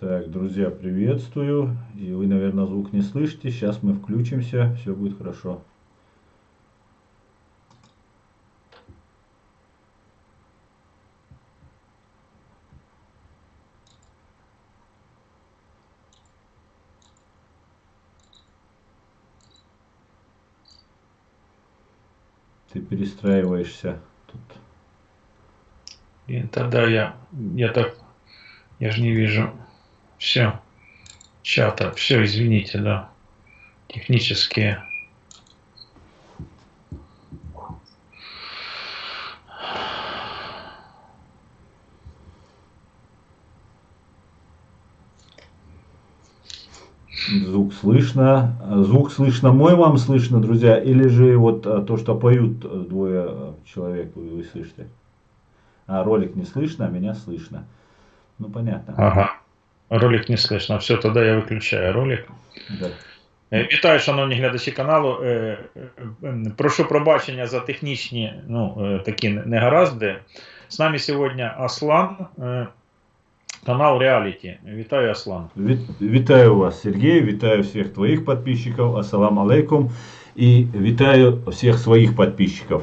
Так, друзья, приветствую. И вы, наверное, звук не слышите. Сейчас мы включимся, все будет хорошо. Ты перестраиваешься тут. И тогда я же не вижу все чата, все, извините, да, технические. Звук слышно. Звук слышно мой, вам слышно, друзья? Или же вот то, что поют двое человек, вы слышите? А ролик не слышно, а меня слышно. Ну, понятно. Ага. Ролик не слышно. Все, тогда я выключаю ролик. Да. Вітаю, шановні глядачі каналу. Прошу пробачення за технічні, такі негаразди. З нами сьогодні Аслан, канал Реаліті. Вітаю, Аслан. Вітаю вас, Сергей, вітаю всех твоих подписчиков, ассалам алейкум, и вітаю всех своих подписчиков.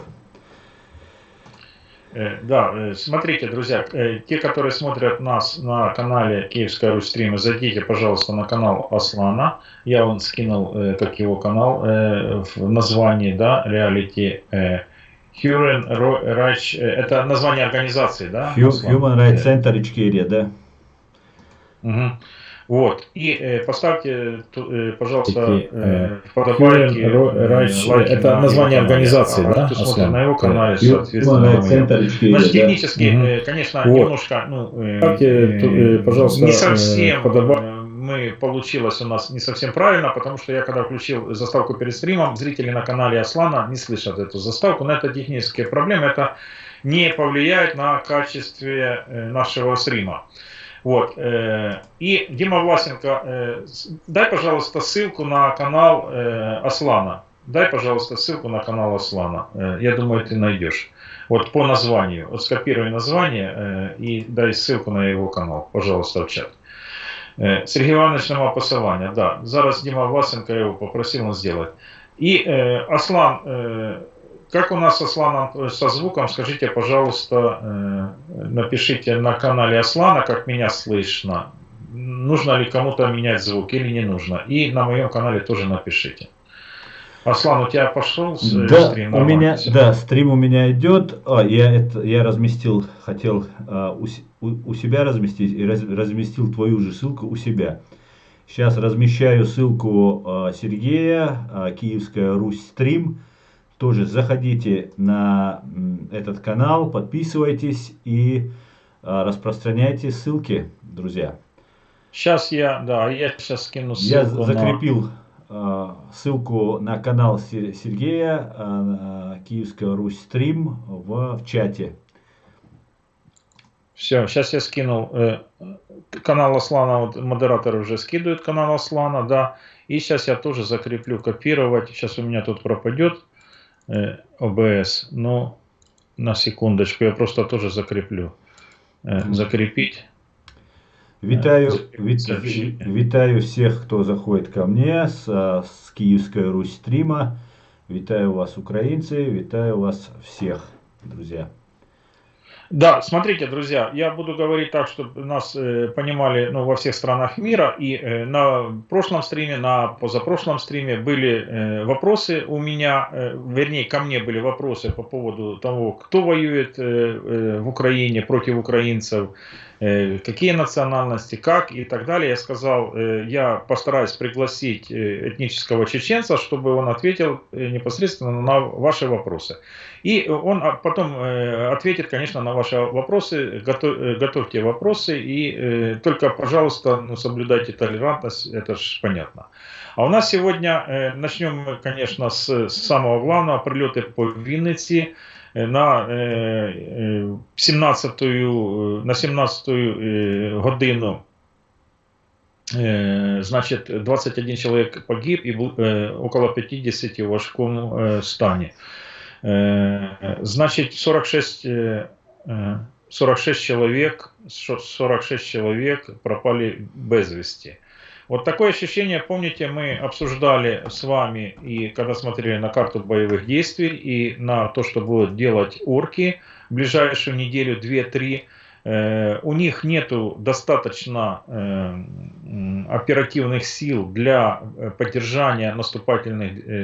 Да, смотрите, друзья, те, которые смотрят нас на канале Киевская Русь стримы, зайдите, пожалуйста, на канал Аслана. Я вам скинул, как его канал, в названии, да, Reality Human Rights, это название организации, да? Human Rights Center Ичкерия, да. Угу. Вот, и поставьте, пожалуйста, вподобайки, это название организации, да? Кто на его канале, соответственно. Значит, технически, конечно, немножко, пожалуйста, не совсем получилось у нас не совсем правильно, потому что я когда включил заставку перед стримом, зрители на канале Аслана не слышат эту заставку, но это технические проблемы, это не повлияет на качестве нашего стрима. Вот. И Дима Власенко, дай, пожалуйста, ссылку на канал Аслана. Дай, пожалуйста, ссылку на канал Аслана. Я думаю, ты найдешь. Вот по названию. Вот скопируй название и дай ссылку на его канал, пожалуйста, в чат. Сергей Иванович нема посилання. Да. Зараз Дима Власенко, я его попросил сделать. И Аслан, как у нас с Асланом со звуком, скажите, пожалуйста, напишите на канале Аслана, как меня слышно, нужно ли кому-то менять звук или не нужно. И на моем канале тоже напишите. Аслан, у тебя пошел стрим? У меня, да, стрим у меня идет. Я разместил, хотел у себя разместить и разместил твою же ссылку у себя. Сейчас размещаю ссылку Сергея, Киевская Русь стрим. Тоже заходите на этот канал, подписывайтесь и распространяйте ссылки, друзья. Сейчас я сейчас скину ссылку. Я закрепил ссылку на канал Сергея, Киевская Русь стрим в чате. Все, сейчас я скинул канал Аслана, вот модераторы уже скидывают канал Аслана, да. И сейчас я тоже закреплю копировать. Сейчас у меня тут пропадет ОБС, но на секундочку я просто тоже закреплю. Закрепить. Витаю всех, кто заходит ко мне с Киевской Русь стрима. Витаю вас, украинцы, витаю вас всех, друзья. Да, смотрите, друзья, я буду говорить так, чтобы нас понимали во всех странах мира. И на прошлом стриме, на позапрошлом стриме были вопросы у меня, вернее, ко мне были вопросы по поводу того, кто воюет в Украине против украинцев, какие национальности, как и так далее. Я сказал, я постараюсь пригласить этнического чеченца, чтобы он ответил непосредственно на ваши вопросы. И он потом ответит, конечно, на ваши вопросы, готовьте вопросы и только, пожалуйста, соблюдайте толерантность, это же понятно. А у нас сегодня, начнем мы, конечно, с самого главного, прилеты по Винниці на 17-ю годину. Значит, 21 человек погиб и около 50 в важком стані. Значит, 46 46 человек пропали без вести. Вот такое ощущение, помните, мы обсуждали с вами, и когда смотрели на карту боевых действий, и на то, что будут делать орки в ближайшую неделю, 2-3, у них нету достаточно оперативных сил для поддержания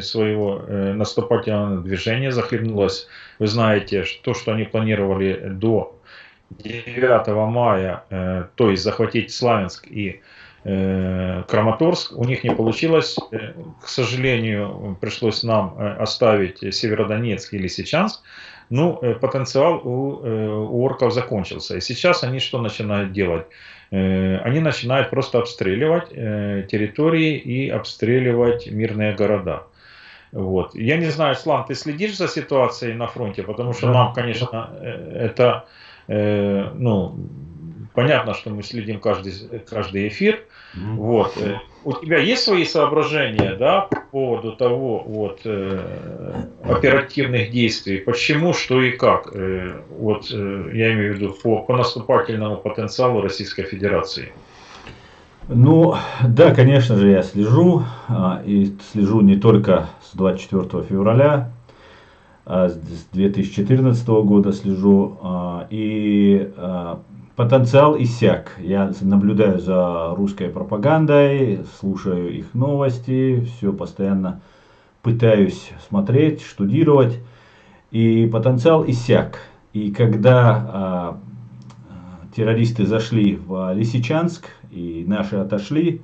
своего наступательного движения. Захлебнулось, вы знаете, то, что они планировали до 9 мая, то есть захватить Славянск и Краматорск, у них не получилось. К сожалению, пришлось нам оставить Северодонецк и Лисичанск. Ну, потенциал у орков закончился. И сейчас они что начинают делать? Они начинают просто обстреливать территории и обстреливать мирные города. Вот. Я не знаю, Слан, ты следишь за ситуацией на фронте? Потому что нам, конечно, это... ну, понятно, что мы следим каждый эфир. Вот. У тебя есть свои соображения, да, по поводу того, вот, оперативных действий? Почему, что и как? Вот, я имею в виду по наступательному потенциалу Российской Федерации. Ну, да, конечно же, я слежу. И слежу не только с 24 февраля, а с 2014 года слежу. И потенциал иссяк. Я наблюдаю за русской пропагандой, слушаю их новости, все постоянно пытаюсь смотреть, штудировать. И потенциал иссяк. И когда террористы зашли в Лисичанск, и наши отошли,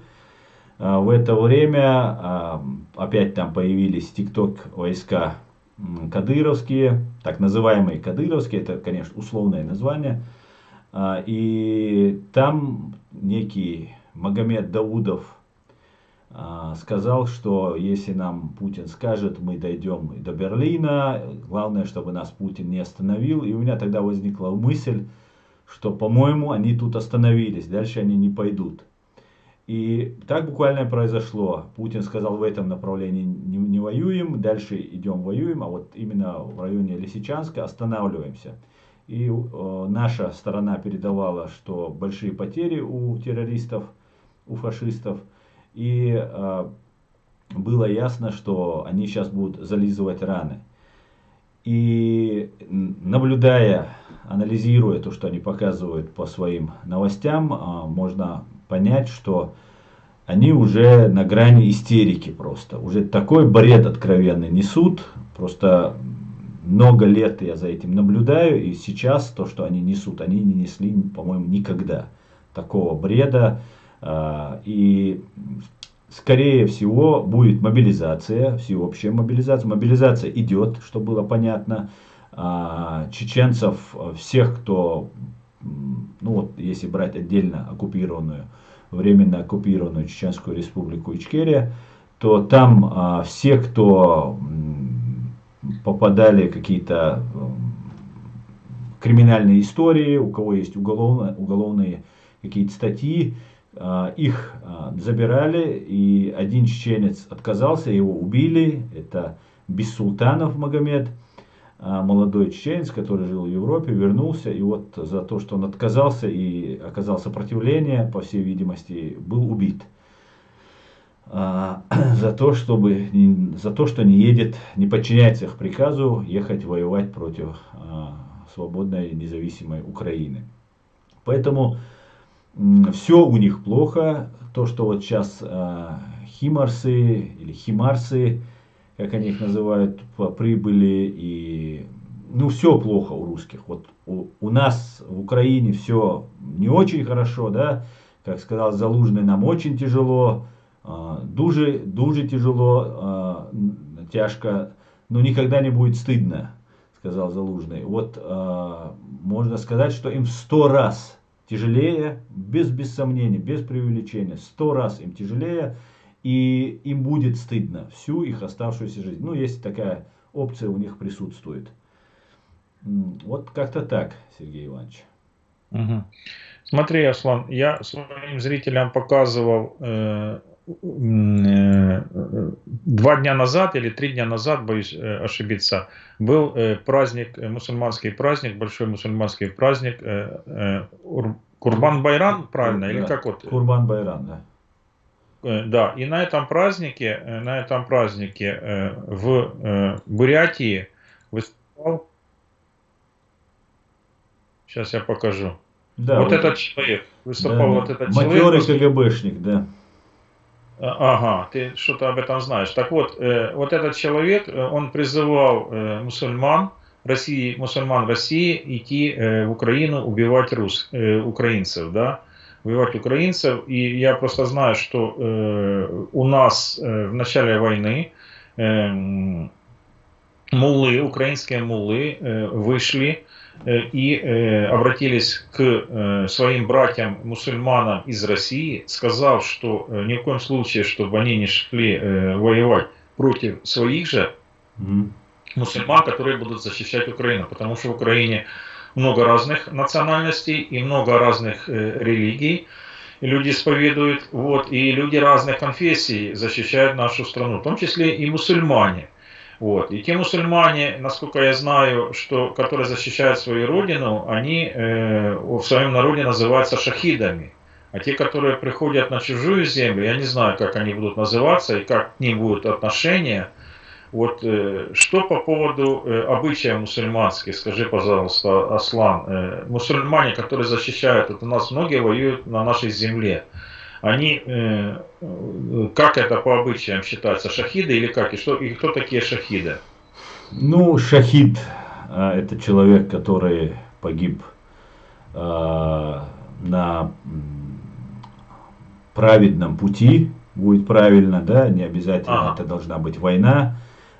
в это время опять там появились тикток войска кадыровские, так называемые кадыровские, это, конечно, условное название. И там некий Магомед Даудов сказал, что если нам Путин скажет, мы дойдем до Берлина, главное, чтобы нас Путин не остановил. И у меня тогда возникла мысль, что, по-моему, они тут остановились, дальше они не пойдут. И так буквально и произошло. Путин сказал, в этом направлении не воюем, дальше идем воюем, а вот именно в районе Лисичанска останавливаемся. И наша сторона передавала, что большие потери у террористов, у фашистов. И было ясно, что они сейчас будут зализывать раны. И наблюдая, анализируя то, что они показывают по своим новостям, можно понять, что они уже на грани истерики просто. Уже такой бред откровенный несут. Просто много лет я за этим наблюдаю. И сейчас то, что они несут, они не несли, по-моему, никогда такого бреда. И скорее всего будет мобилизация, всеобщая мобилизация. Мобилизация идет, чтобы было понятно. Чеченцев, всех, кто, ну вот, если брать отдельно оккупированную, временно оккупированную Чеченскую республику Ичкерия, то там все, кто попадали в какие-то криминальные истории, у кого есть уголовные какие-то статьи, их забирали, и один чеченец отказался, его убили, это Бессултанов Магомед, молодой чеченец, который жил в Европе, вернулся, и вот за то, что он отказался и оказал сопротивление, по всей видимости, был убит. За то, что не едет, не подчиняется их приказу ехать воевать против свободной независимой Украины. Поэтому все у них плохо. То, что вот сейчас химарсы или химарсы, как они их называют, прибыли, и ну все плохо у русских. Вот у нас в Украине все не очень хорошо, да, как сказал Залужный, нам очень тяжело, дуже тяжело, тяжко, но никогда не будет стыдно, сказал Залужный. Вот можно сказать, что им в 100 раз тяжелее, без сомнений, без преувеличения, 100 раз им тяжелее, и им будет стыдно всю их оставшуюся жизнь. Ну, если такая опция у них присутствует. Вот как-то так, Сергей Иванович. Угу. Смотри, Аслан, я своим зрителям показывал 2 дня назад или 3 дня назад, боюсь ошибиться, был праздник, мусульманский праздник, большой мусульманский праздник, Курбан-Байрам, правильно, или Да, как вот? Курбан-Байрам, да. Да, и на этом празднике в Бурятии выступал, сейчас я покажу, Да, вот вот, этот человек, да, выступал да. вот этот человек, Матерый КГБшник, да. Ага, ты что-то об этом знаешь. Так вот, вот этот человек, он призывал мусульман России идти в Украину убивать украинцев, да, убивать украинцев. И я просто знаю, что у нас в начале войны э, украинские муллы вышли и обратились к своим братьям-мусульманам из России, сказав, что ни в коем случае, чтобы они не шли воевать против своих же Мгм. мусульман, которые будут защищать Украину, потому что в Украине много разных национальностей и много разных религий, и люди исповедуют, вот, и люди разных конфессий защищают нашу страну, в том числе и мусульмане. Вот. И те мусульмане, насколько я знаю, которые защищают свою родину, они в своем народе называются шахидами. А те, которые приходят на чужую землю, я не знаю, как они будут называться и как к ним будут отношения. Вот что по поводу обычая мусульманских, скажи, пожалуйста, Аслан, мусульмане, которые защищают, это у нас многие воюют на нашей земле, они, как это по обычаям считается, шахиды или как, и кто такие шахиды? Ну, шахид, это человек, который погиб на праведном пути, будет правильно, да, не обязательно Ага. это должна быть война.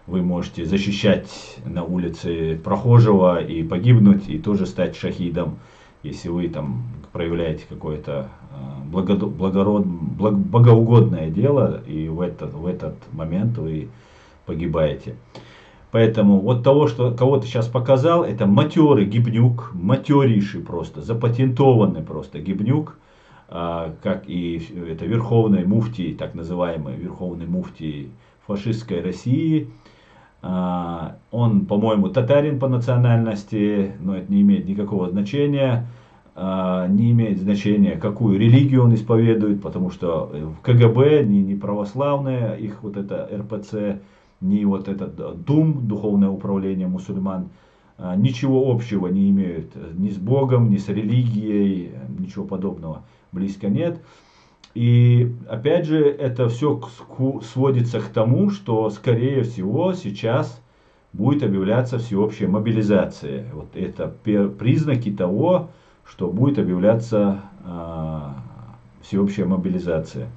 Вы можете защищать на улице прохожего и погибнуть, и тоже стать шахидом, если вы там проявляете какое-то богоугодное дело, и в этот момент вы погибаете. Поэтому вот того, что кого ты сейчас показал, это матерый гибнюк, матерейший просто, запатентованный просто гибнюк, как и это верховный муфтий, так называемый верховный муфтий фашистской России. Он, по-моему, татарин по национальности, но это не имеет никакого значения. Не имеет значения, какую религию он исповедует, потому что в КГБ не православные, их вот это РПЦ, ни вот этот ДУМ, Духовное управление мусульман, ничего общего не имеют ни с Богом, ни с религией, ничего подобного близко нет. И опять же, это все сводится к тому, что, скорее всего, сейчас будет объявляться всеобщая мобилизация. Вот это признаки того, что будет объявляться всеобщая мобилизация.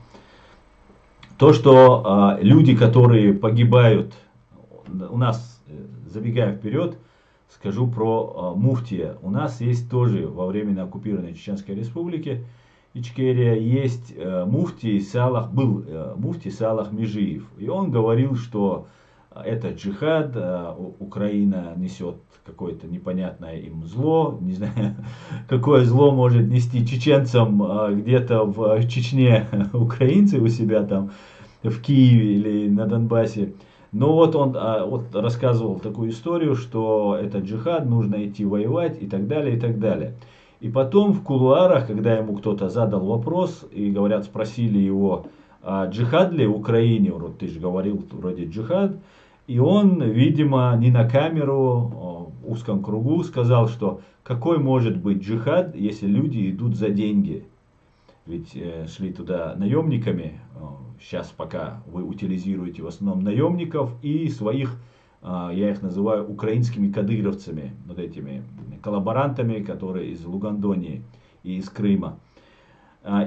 То, что люди, которые погибают, у нас, забегая вперед, скажу про муфтия. У нас есть тоже во временно оккупированной Чеченской Республики Ичкерия есть муфтий Салах, был муфтий Салах Межиев. И он говорил, что это джихад, Украина несет какое-то непонятное им зло, не знаю, какое зло может нести чеченцам где-то в Чечне украинцы у себя там в Киеве или на Донбассе. Но вот он вот рассказывал такую историю, что это джихад, нужно идти воевать и так далее, и так далее. И потом в кулуарах, когда ему кто-то задал вопрос, и говорят, спросили его, джихад ли в Украине, вот ты же говорил вроде джихад, и он, видимо, не на камеру, в узком кругу сказал, что какой может быть джихад, если люди идут за деньги. Ведь шли туда наемниками, сейчас пока вы утилизируете в основном наемников и своих, я их называю украинскими кадыровцами, вот этими коллаборантами, которые из Лугандонии и из Крыма.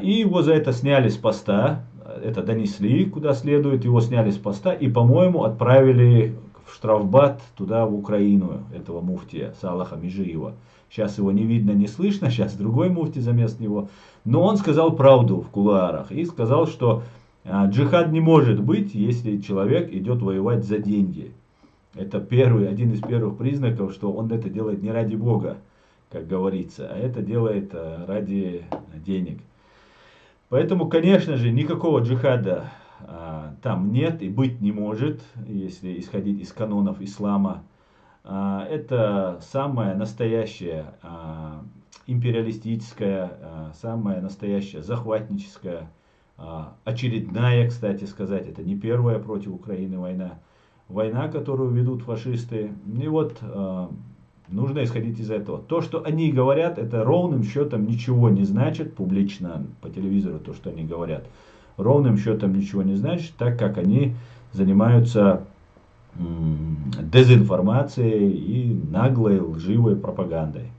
И его за это сняли с поста, это донесли куда следует, его сняли с поста и, по-моему, отправили в штрафбат туда, в Украину, этого муфтия Салаха Межиева. Сейчас его не видно, не слышно, сейчас другой муфти заместо него. Но он сказал правду в кулуарах и сказал, что джихад не может быть, если человек идет воевать за деньги. Это один из первых признаков, что он это делает не ради Бога, как говорится, а это делает ради денег. Поэтому, конечно же, никакого джихада там нет и быть не может, если исходить из канонов ислама. Это самая настоящая империалистическая, самая настоящая захватническая, очередная, кстати сказать, это не первая против Украины война, война, которую ведут фашисты. И вот нужно исходить из этого. То, что они говорят, это ровным счетом ничего не значит, публично по телевизору то, что они говорят, ровным счетом ничего не значит, так как они занимаются дезинформацией и наглой лживой пропагандой.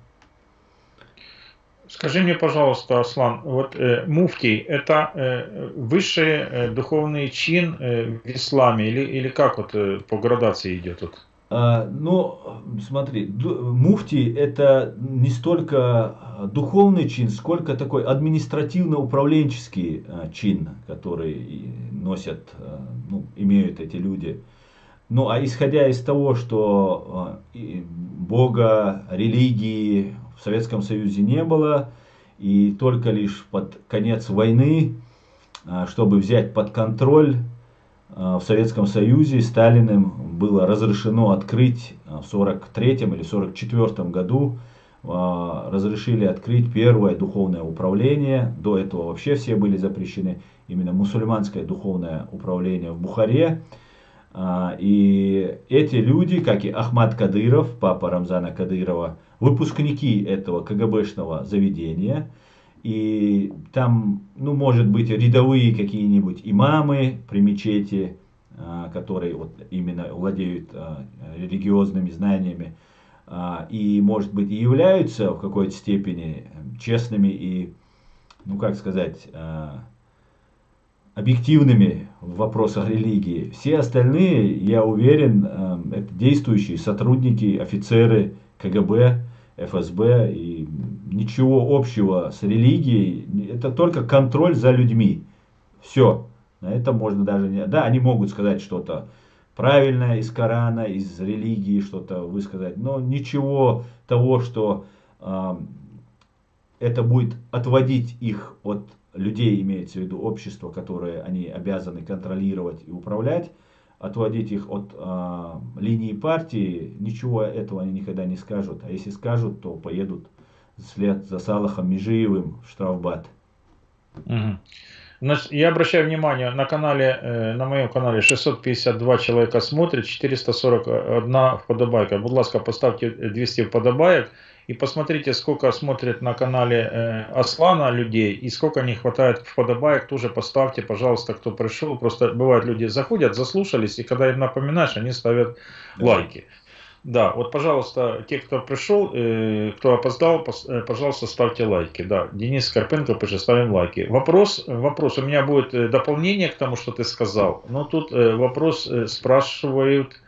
Скажи мне, пожалуйста, Аслан, вот муфтий – это высший духовный чин в исламе или как вот по градации идет? Вот? Ну, смотри, муфтий это не столько духовный чин, сколько такой административно-управленческий чин, который носят, ну, имеют эти люди. Ну, а исходя из того, что Бога, религии в Советском Союзе не было, и только лишь под конец войны, чтобы взять под контроль, в Советском Союзе Сталиным было разрешено открыть в 1943 или 1944 году, разрешили открыть первое духовное управление. До этого вообще все были запрещены. Именно мусульманское духовное управление в Бухаре. И эти люди, как и Ахмад Кадыров, папа Рамзана Кадырова, выпускники этого КГБшного заведения. И там, ну, может быть, рядовые какие-нибудь имамы при мечети, которые вот именно владеют религиозными знаниями, и, может быть, и являются в какой-то степени честными и, ну, как сказать, объективными в вопросах религии. Все остальные, я уверен, это действующие сотрудники, офицеры КГБ, ФСБ, и ничего общего с религией, это только контроль за людьми. Все. На это можно даже не... Да, они могут сказать что-то правильное из Корана, из религии, что-то высказать, но ничего того, что это будет отводить их от людей, имеется в виду общество, которое они обязаны контролировать и управлять, отводить их от линии партии, ничего этого они никогда не скажут. А если скажут, то поедут вслед за Салахом Межиевым в штрафбат. Угу. Значит, я обращаю внимание, на канале, на моем канале 652 человека смотрит, 441 вподобайка. Будь ласка, поставьте 200 вподобаек и посмотрите, сколько смотрит на канале Аслана людей и сколько не хватает вподобаек. Тоже поставьте, пожалуйста, кто пришел. Просто бывает, люди заходят, заслушались, и когда им напоминаешь, они ставят лайки. Да, вот, пожалуйста, те, кто пришел, кто опоздал, пожалуйста, ставьте лайки. Да, Денис Карпенко пишет, ставим лайки. Вопрос, у меня будет дополнение к тому, что ты сказал. Но тут вопрос спрашивают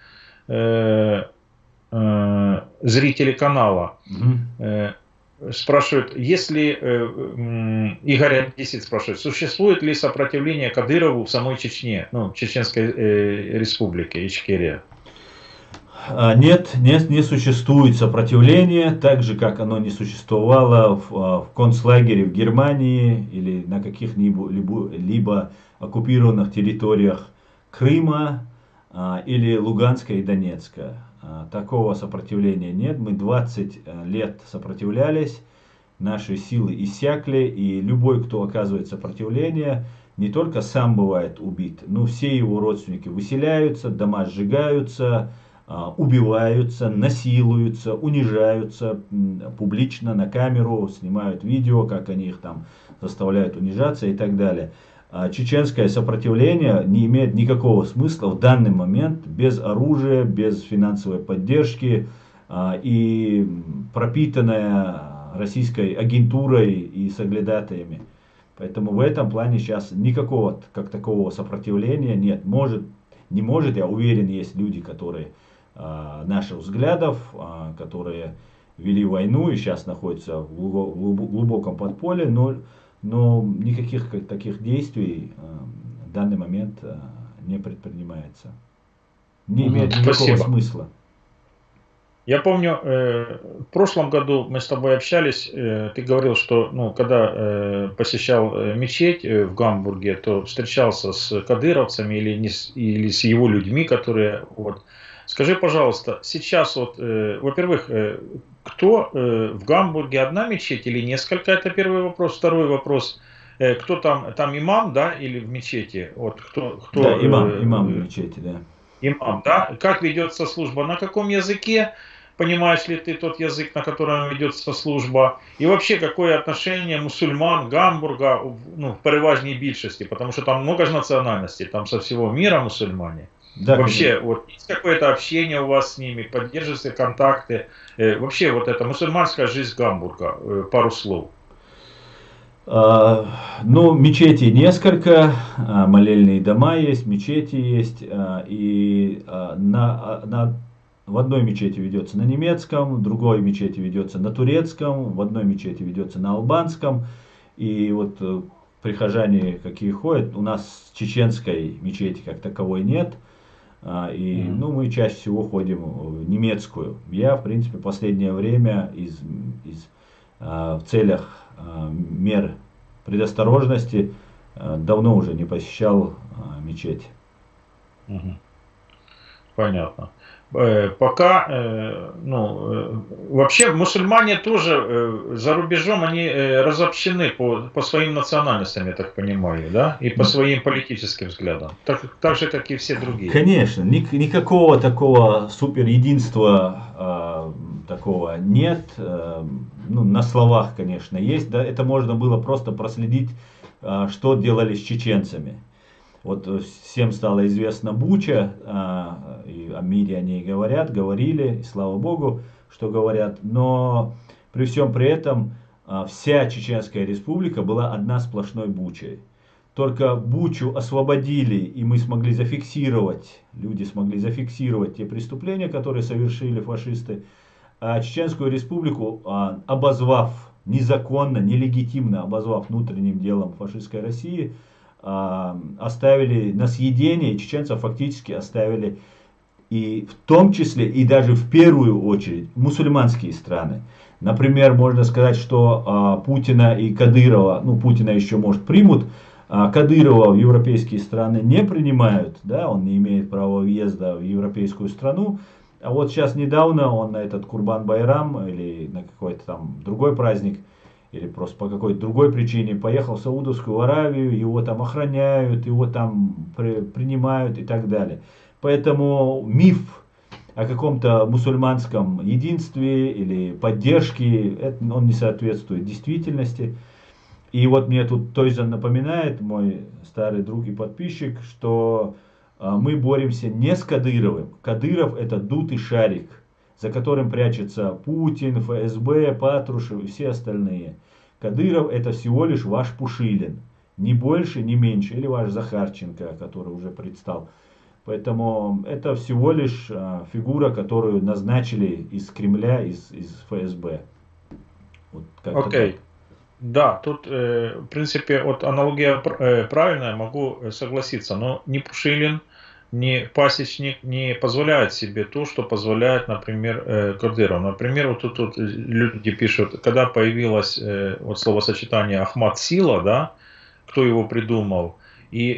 зрители канала. Спрашивают, если, Игорь 10 спрашивает, существует ли сопротивление Кадырову в самой Чечне, ну, Чеченской республике, Ичкерия? Нет, не существует сопротивления, так же, как оно не существовало в концлагере в Германии или на каких-либо оккупированных территориях Крыма или Луганска и Донецка. Такого сопротивления нет. Мы 20 лет сопротивлялись, наши силы иссякли, и любой, кто оказывает сопротивление, не только сам бывает убит, но все его родственники выселяются, дома сжигаются, убиваются, насилуются, унижаются публично на камеру, снимают видео, как они их там заставляют унижаться и так далее. Чеченское сопротивление не имеет никакого смысла в данный момент без оружия, без финансовой поддержки и пропитанное российской агентурой и соглядатаями. Поэтому в этом плане сейчас никакого как такового сопротивления нет. Не может, я уверен, есть люди, которые наших взглядов, которые вели войну и сейчас находятся в глубоком подполье, но никаких таких действий в данный момент не предпринимается. Не имеет никакого смысла. Я помню, в прошлом году мы с тобой общались, ты говорил, что ну, когда посещал мечеть в Гамбурге, то встречался с кадыровцами или, не с, или с его людьми, которые... Вот. Скажи, пожалуйста, сейчас вот, во-первых, кто в Гамбурге, одна мечеть или несколько, это первый вопрос. Второй вопрос, кто там имам, да, или в мечети? Вот, Да, имам мечети, да. имам, да? Как ведется служба, на каком языке? Понимаешь ли ты тот язык, на котором ведется служба? И вообще, какое отношение мусульман Гамбурга, ну, в переважній більшості, потому что там много же национальностей, там со всего мира мусульмане. Да, конечно. Вообще, вот есть какое-то общение у вас с ними, поддерживаете контакты? Вообще, вот эта мусульманская жизнь Гамбурга, пару слов. Ну, мечетей несколько, молельные дома есть, мечети есть, в одной мечети ведется на немецком, в другой мечети ведется на турецком, в одной мечети ведется на албанском. И вот прихожане какие ходят, у нас чеченской мечети как таковой нет. Ну, мы чаще всего ходим в немецкую. Я, в принципе, последнее время в целях мер предосторожности давно уже не посещал мечеть. Понятно. Пока, ну, вообще мусульмане тоже за рубежом, они разобщены по своим национальностям, я так понимаю, да, и по своим политическим взглядам, так же, как и все другие. Конечно, никакого такого супер единства такого нет. Ну, на словах, конечно, есть. Да, это можно было просто проследить, что делали с чеченцами. Вот всем стало известно Буча, и о мире о ней говорили, и слава богу, что говорят. Но при всем при этом вся Чеченская республика была одна сплошной Бучей. Только Бучу освободили, и мы смогли зафиксировать, люди смогли зафиксировать те преступления, которые совершили фашисты. А Чеченскую республику, обозвав незаконно, нелегитимно, обозвав внутренним делом фашистской России, оставили на съедение, чеченцев фактически оставили, и в том числе, и даже в первую очередь, мусульманские страны. Например, можно сказать, что Путина и Кадырова, ну, Путина еще, может, примут, Кадырова в европейские страны не принимают, да, он не имеет права въезда в европейскую страну. А вот сейчас недавно он на этот Курбан-Байрам или на какой-то там другой праздник, или просто по какой-то другой причине поехал в Саудовскую Аравию, его там охраняют, его там принимают и так далее. Поэтому миф о каком-то мусульманском единстве или поддержке, он не соответствует действительности. И вот мне тут Тойзан напоминает, мой старый друг и подписчик, что мы боремся не с Кадыровым. Кадыров это дутый шарик, за которым прячется Путин, ФСБ, Патрушев и все остальные. Кадыров это всего лишь ваш Пушилин. Ни больше, ни меньше. Или ваш Захарченко, который уже предстал. Поэтому это всего лишь фигура, которую назначили из Кремля, из ФСБ. Вот Окей. Да, тут, в принципе, вот аналогия правильная, могу согласиться, но ни Пушилин, ни Пасечник не позволяют себе то, что позволяет, например, Кадыров. Например, вот тут люди пишут, когда появилось вот словосочетание Ахмат Сила, да, кто его придумал, и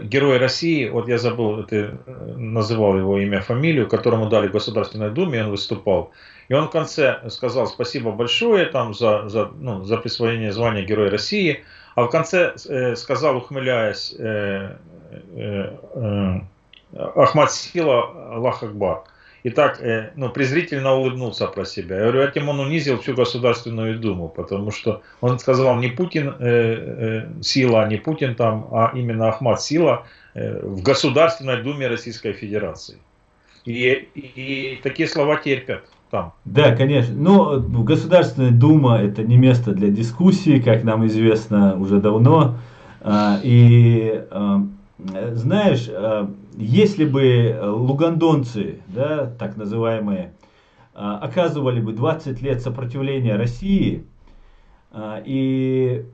Герой России, вот я забыл, ты называл его имя, фамилию, которому дали в Государственной Думе, он выступал. И он в конце сказал спасибо большое там, за присвоение звания Герой России, а в конце сказал, ухмыляясь, Ахмад Сила, Аллах Акбар. И так, ну, презрительно улыбнулся про себя. Я говорю, этим он унизил всю Государственную Думу, потому что он сказал не Путин Сила, не Путин там, а именно Ахмад Сила в Государственной Думе Российской Федерации. И такие слова терпят там. Да, конечно. Но Государственная Дума это не место для дискуссии, как нам известно уже давно. И знаешь, если бы лугандонцы, да, так называемые, оказывали бы 20 лет сопротивления России, и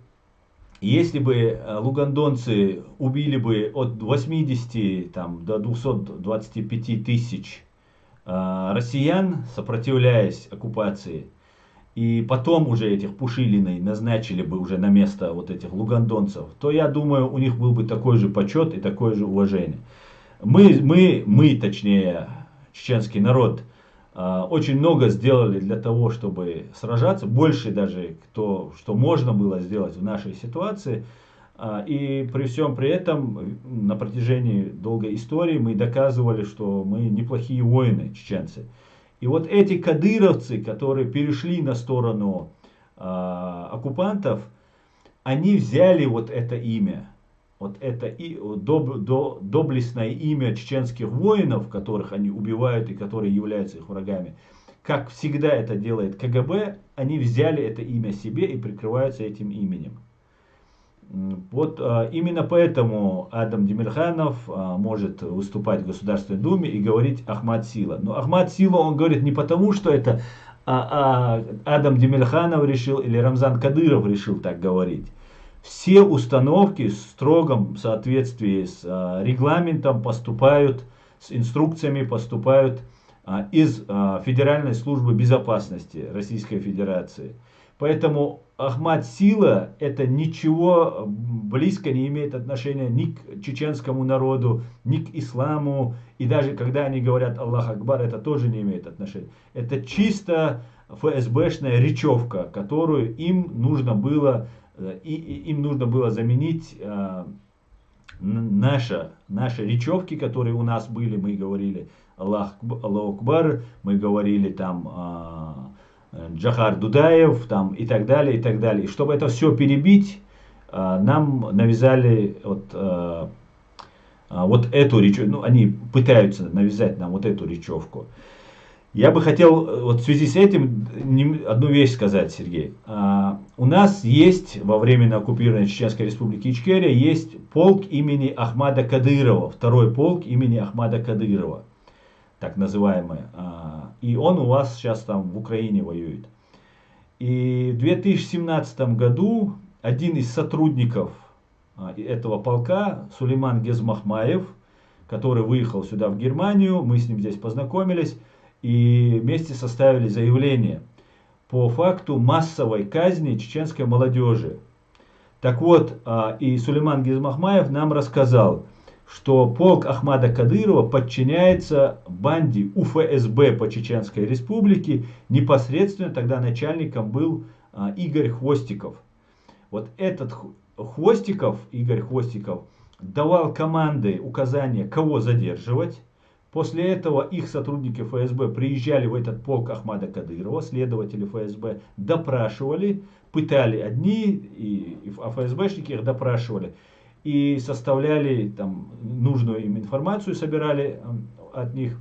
если бы лугандонцы убили бы от 80 там, до 225 тысяч россиян, сопротивляясь оккупации, и потом уже этих Пушилиной назначили бы уже на место вот этих лугандонцев, то я думаю, у них был бы такой же почет и такое же уважение. Точнее, чеченский народ, очень много сделали для того, чтобы сражаться, больше даже, что можно было сделать в нашей ситуации. И при всем при этом, на протяжении долгой истории мы доказывали, что мы неплохие воины, чеченцы. И вот эти кадыровцы, которые перешли на сторону оккупантов, они взяли вот это имя, вот это доблестное имя чеченских воинов, которых они убивают и которые являются их врагами. Как всегда это делает КГБ, они взяли это имя себе и прикрываются этим именем. Вот именно поэтому Адам Демирханов может выступать в Государственной Думе и говорить Ахмад Сила. Но Ахмад Сила он говорит не потому, что это Адам Демирханов решил или Рамзан Кадыров решил так говорить. Все установки в строгом соответствии с регламентом поступают, с инструкциями поступают из Федеральной службы безопасности Российской Федерации. Поэтому Ахмад Сила это ничего близко не имеет отношения ни к чеченскому народу, ни к исламу. И даже когда они говорят Аллах Акбар, это тоже не имеет отношения. Это чисто ФСБшная речевка, которую им нужно было заменить наши речевки, которые у нас были. Мы говорили Аллах Акбар, мы говорили там Джахар Дудаев там, и так далее, и так далее. И чтобы это все перебить, нам навязали вот эту речевку. Ну, они пытаются навязать нам вот эту речевку. Я бы хотел вот в связи с этим одну вещь сказать, Сергей. У нас есть во временно оккупированной Чеченской Республики Ичкерия есть полк имени Ахмада Кадырова, второй полк имени Ахмада Кадырова, так называемый. И он у вас сейчас там в Украине воюет. И в 2017 году один из сотрудников этого полка, Сулейман Гезмахмаев, который выехал сюда в Германию, мы с ним здесь познакомились и вместе составили заявление по факту массовой казни чеченской молодежи. Так вот, и Сулейман Гезмахмаев нам рассказал, что полк Ахмада Кадырова подчиняется банде УФСБ по Чеченской Республике. Непосредственно тогда начальником был Игорь Хвостиков. Вот этот Игорь Хвостиков, давал команды, указания, кого задерживать. После этого их сотрудники ФСБ приезжали в этот полк Ахмада Кадырова, следователи ФСБ допрашивали, пытали одни, а ФСБшники их допрашивали. И составляли там нужную им информацию, собирали от них.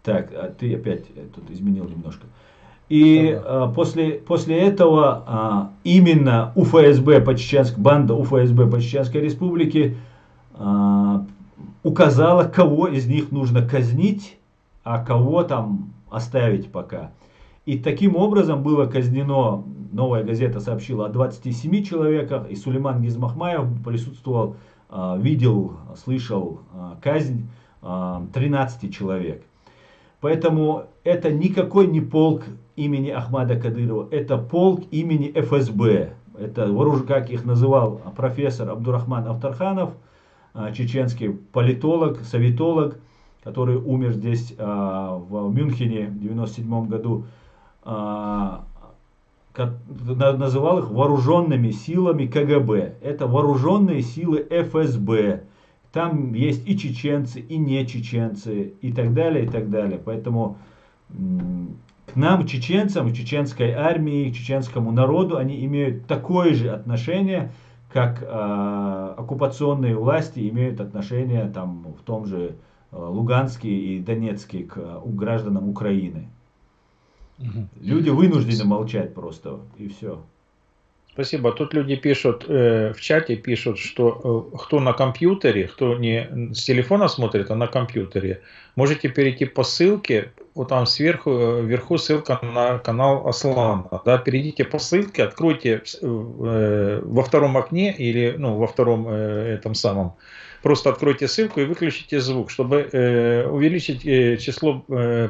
Так, ты опять тут изменил немножко. И после этого именно УФСБ по банда УФСБ по Чеченской Республике указала, кого из них нужно казнить, а кого там оставить пока. И таким образом было казнено, Новая газета сообщила о 27 человеках, и Сулейман Гезмахмаев присутствовал, видел, слышал казнь 13 человек. Поэтому это никакой не полк имени Ахмада Кадырова, это полк имени ФСБ. Это, как их называл профессор Абдурахман Автарханов, чеченский политолог, советолог, который умер здесь в Мюнхене в 1997 году. Называл их вооруженными силами КГБ. Это вооруженные силы ФСБ. Там есть и чеченцы, и не чеченцы, и так далее, и так далее. Поэтому к нам, чеченцам, к чеченской армии, к чеченскому народу, они имеют такое же отношение, как оккупационные власти имеют отношение там, в том же Луганске и Донецке к гражданам Украины. Люди вынуждены молчать просто, и все. Спасибо. Тут люди пишут, в чате пишут, что кто на компьютере, кто не с телефона смотрит, а на компьютере, можете перейти по ссылке, вот там сверху, вверху ссылка на канал Аслана. Да, перейдите по ссылке, откройте во втором окне или во втором этом самом просто откройте ссылку и выключите звук, чтобы увеличить число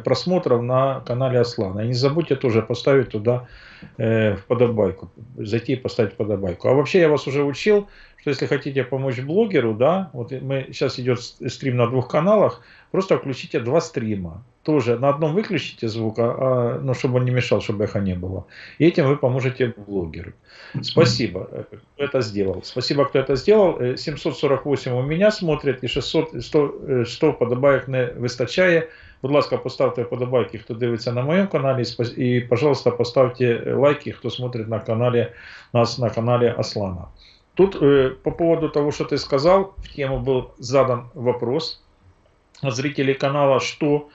просмотров на канале Аслана. И не забудьте тоже поставить туда вподобайку, зайти и поставить вподобайку. А вообще я вас уже учил, что если хотите помочь блогеру, да, вот сейчас идет стрим на 2 каналах, просто включите 2 стрима. Тоже на одном выключите звук, ну, чтобы он не мешал, чтобы эхо не было. И этим вы поможете блогеру. Спасибо, кто это сделал. Спасибо, кто это сделал. 748 у меня смотрит и 100 вподобайок не вистачає. Будь ласка, поставте вподобайки, хто дивиться на моєму каналі, і, пожалуйста, поставте лайки, хто смотрит на канале, нас на канале Аслана. Тут по поводу того, что ты сказал, в тему был задан вопрос от зрителей канала, что,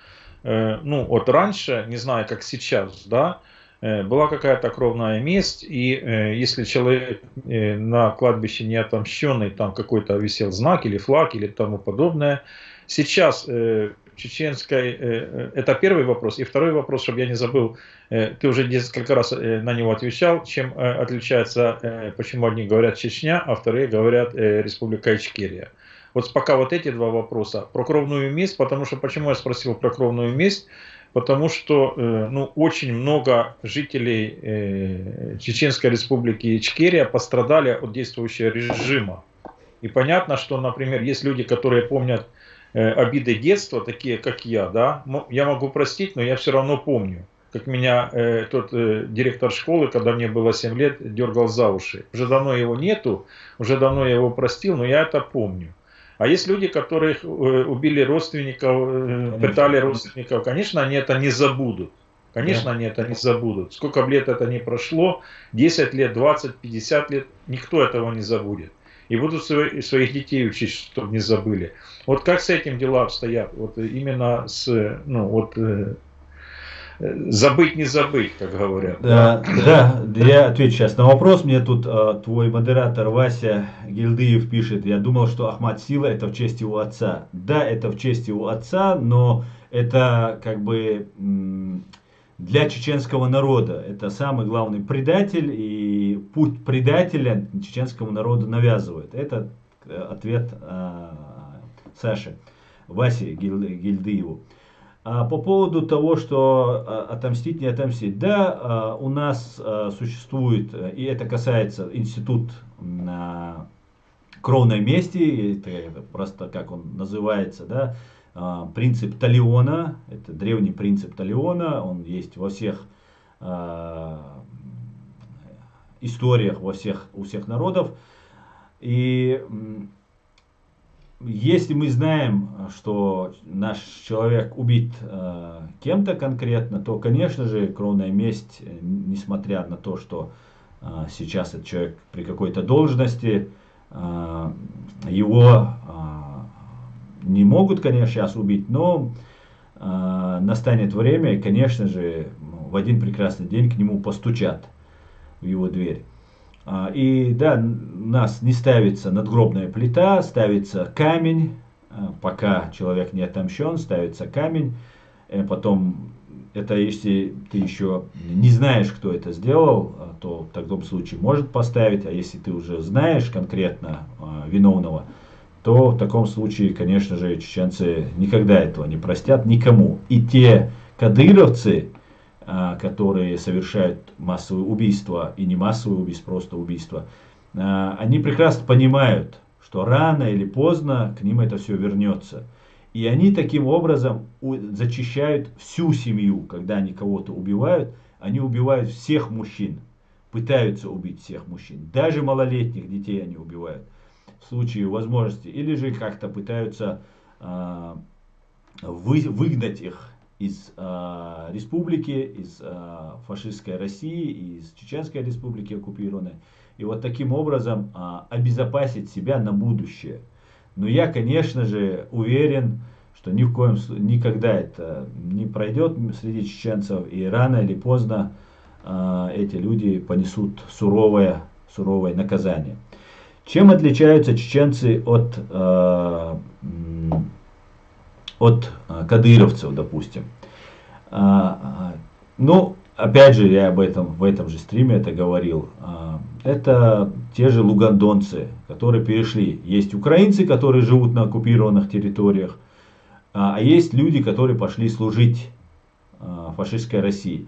ну, вот раньше, не знаю, как сейчас, да, была какая-то кровная месть, и если человек на кладбище не отомщенный, там какой-то висел знак или флаг или тому подобное. Сейчас чеченской, это первый вопрос. И второй вопрос, чтобы я не забыл, ты уже несколько раз на него отвечал, чем отличается, почему одни говорят Чечня, а вторые говорят Республика Ичкерия. Вот пока вот эти 2 вопроса. Про кровную месть, потому что, почему я спросил про кровную месть? Потому что ну, очень много жителей Чеченской Республики Ичкерия пострадали от действующего режима. И понятно, что, например, есть люди, которые помнят обиды детства, такие как я, да, я могу простить, но я все равно помню, как меня тот директор школы, когда мне было 7 лет, дергал за уши. Уже давно его нету, уже давно я его простил, но я это помню. А есть люди, которых убили родственников, пытали родственников, конечно, они это не забудут. Конечно, они это не забудут. Сколько бы лет это ни прошло, 10 лет, 20, 50 лет, никто этого не забудет. И будут своих детей учить, чтобы не забыли. Вот как с этим дела обстоят? Вот именно с, ну, вот, забыть не забыть, как говорят. Да, я отвечу сейчас на вопрос. Мне тут твой модератор Вася Гильдыев пишет: я думал, что Ахмад Сила это в честь его отца. Да, это в честь его отца, но это как бы для чеченского народа. Это самый главный предатель, и путь предателя чеченскому народу навязывает. Это ответ Саши, Васе Гильдыеву. По поводу того, что отомстить, не отомстить. Да, у нас существует, и это касается институт кровной мести, это просто как он называется, да, принцип Талиона, это древний принцип Талиона, он есть во всех историях, у всех народов. И если мы знаем, что наш человек убит кем-то конкретно, то, конечно же, кровная месть, несмотря на то, что сейчас этот человек при какой-то должности, его не могут, конечно, сейчас убить, но настанет время, и, конечно же, в один прекрасный день к нему постучат в его дверь. И да, у нас не ставится надгробная плита, ставится камень, пока человек не отомщен, ставится камень. Потом, это если ты еще не знаешь, кто это сделал, то в таком случае может поставить, а если ты уже знаешь конкретно виновного, то в таком случае, конечно же, чеченцы никогда этого не простят никому. И те кадыровцы, которые совершают массовые убийства, и не массовые убийства, просто убийства, они прекрасно понимают, что рано или поздно к ним это все вернется. И они таким образом зачищают всю семью. Когда они кого-то убивают, они убивают всех мужчин, пытаются убить всех мужчин. Даже малолетних детей они убивают в случае возможности. Или же как-то пытаются выгнать их из республики, из фашистской России, из Чеченской республики оккупированной. И вот таким образом обезопасить себя на будущее. Но я, конечно же, уверен, что ни в коем случае, никогда это не пройдет среди чеченцев. И рано или поздно эти люди понесут суровое наказание. Чем отличаются чеченцы от кадыровцев, допустим? Ну, опять же, я в этом же стриме это говорил. это те же лугандонцы, которые перешли. Есть украинцы, которые живут на оккупированных территориях, а есть люди, которые пошли служить фашистской России.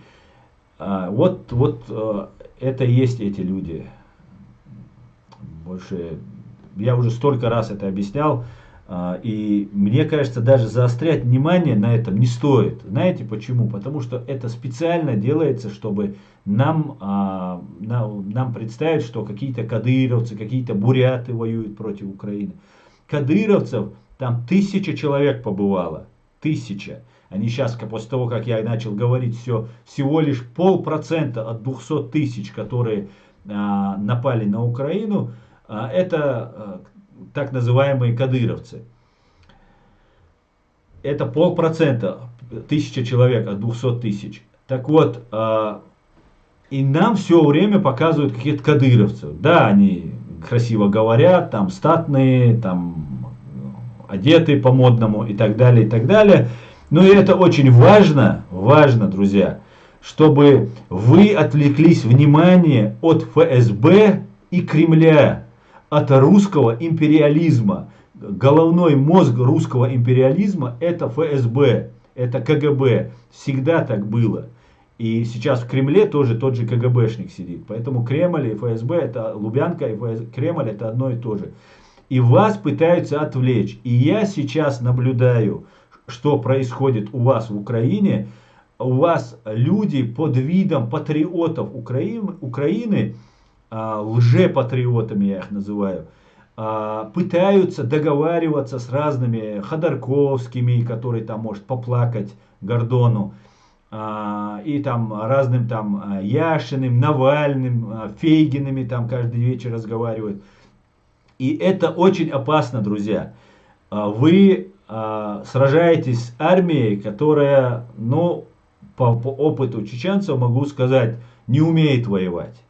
Это и есть эти люди. Больше я уже столько раз это объяснял, и мне кажется, даже заострять внимание на этом не стоит. Знаете почему? Потому что это специально делается, чтобы нам представить, что какие-то кадыровцы, какие-то буряты воюют против Украины. Кадыровцев там 1000 человек побывало. 1000. Они сейчас, после того, как я начал говорить, всего лишь 0,5% от 200 тысяч, которые напали на Украину, это так называемые кадыровцы. Это 0,5%, 1000 человек от 200 тысяч. Так вот, и нам все время показывают каких-то кадыровцев. Да, они красиво говорят, там статные, там одетые по-модному и так далее, и так далее. Но это очень важно, друзья, чтобы вы отвлеклись внимание от ФСБ и Кремля, от русского империализма. Головной мозг русского империализма это ФСБ, это КГБ. Всегда так было. И сейчас в Кремле тоже тот же КГБшник сидит. Поэтому Кремль и ФСБ, это Лубянка и Кремль это одно и то же. И вас пытаются отвлечь. И я сейчас наблюдаю, что происходит у вас в Украине. У вас люди под видом патриотов Украины, лжепатриотами я их называю, пытаются договариваться с разными Ходорковскими, который там может поплакать Гордону, и там разным там Яшиным, Навальным, Фейгиными там каждый вечер разговаривают. И это очень опасно, друзья. Вы сражаетесь с армией, которая, по опыту чеченцев могу сказать, не умеет воевать.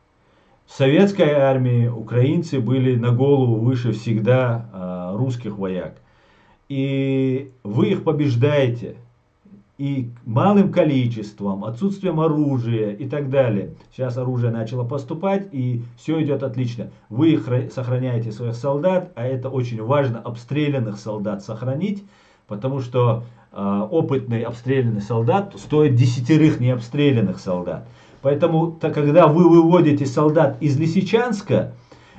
В советской армии украинцы были на голову выше всегда русских вояк. И вы их побеждаете. И малым количеством, отсутствием оружия и так далее. Сейчас оружие начало поступать и все идет отлично. Вы сохраняете своих солдат, а это очень важно, обстрелянных солдат сохранить. Потому что опытный обстрелянный солдат стоит 10 необстрелянных солдат. Поэтому, когда вы выводите солдат из Лисичанска,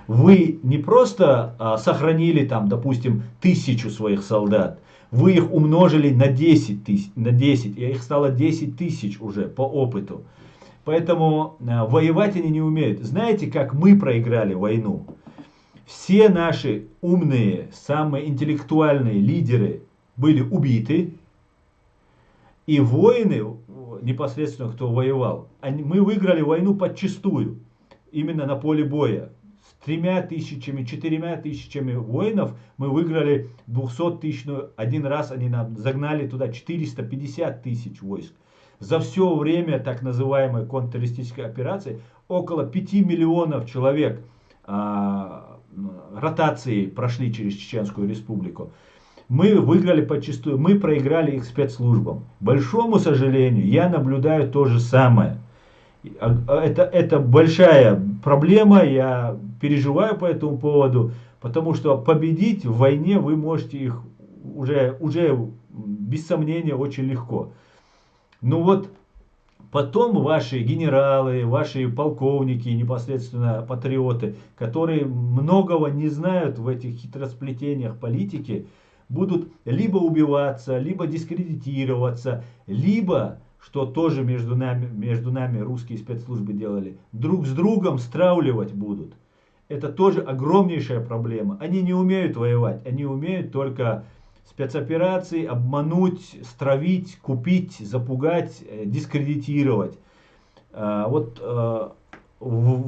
вы не просто сохранили там, допустим, 1000 своих солдат, вы их умножили на 10 тысяч, и их стало 10 тысяч уже по опыту. Поэтому воевать они не умеют. Знаете, как мы проиграли войну? Все наши умные, самые интеллектуальные лидеры были убиты. И воины, непосредственно кто воевал, мы выиграли войну подчистую, именно на поле боя. С 3000, 4000 воинов мы выиграли 200-тысячную. Один раз они нам загнали туда 450 тысяч войск. За все время так называемой контртеррористической операции около 5 миллионов человек ротации прошли через Чеченскую Республику. Мы выиграли подчистую, мы проиграли их спецслужбам. К большому сожалению, я наблюдаю то же самое. Это большая проблема, я переживаю по этому поводу, потому что победить в войне вы можете их уже без сомнения очень легко. Но вот потом ваши генералы, ваши полковники, непосредственно патриоты, которые многого не знают в этих хитросплетениях политики, будут либо убиваться, либо дискредитироваться, либо, что тоже между нами русские спецслужбы делали, друг с другом стравливать будут. Это тоже огромнейшая проблема. Они не умеют воевать, они умеют только спецоперации обмануть, стравить, купить, запугать, дискредитировать. В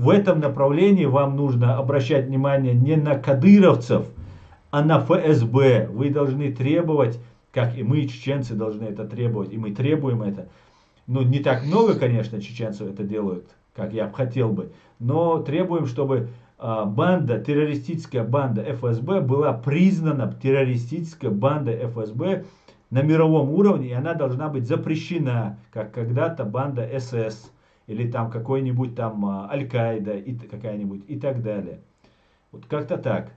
этом направлении вам нужно обращать внимание не на кадыровцев, а на ФСБ. Вы должны требовать, как и мы, чеченцы, должны это требовать, и мы требуем это. Ну, не так много, конечно, чеченцев это делают, как я хотел бы, но требуем, чтобы террористическая банда ФСБ была признана террористической бандой ФСБ на мировом уровне, и она должна быть запрещена, как когда-то банда СС или там какой-нибудь там Аль-Каида и какая-нибудь и так далее. Вот как-то так.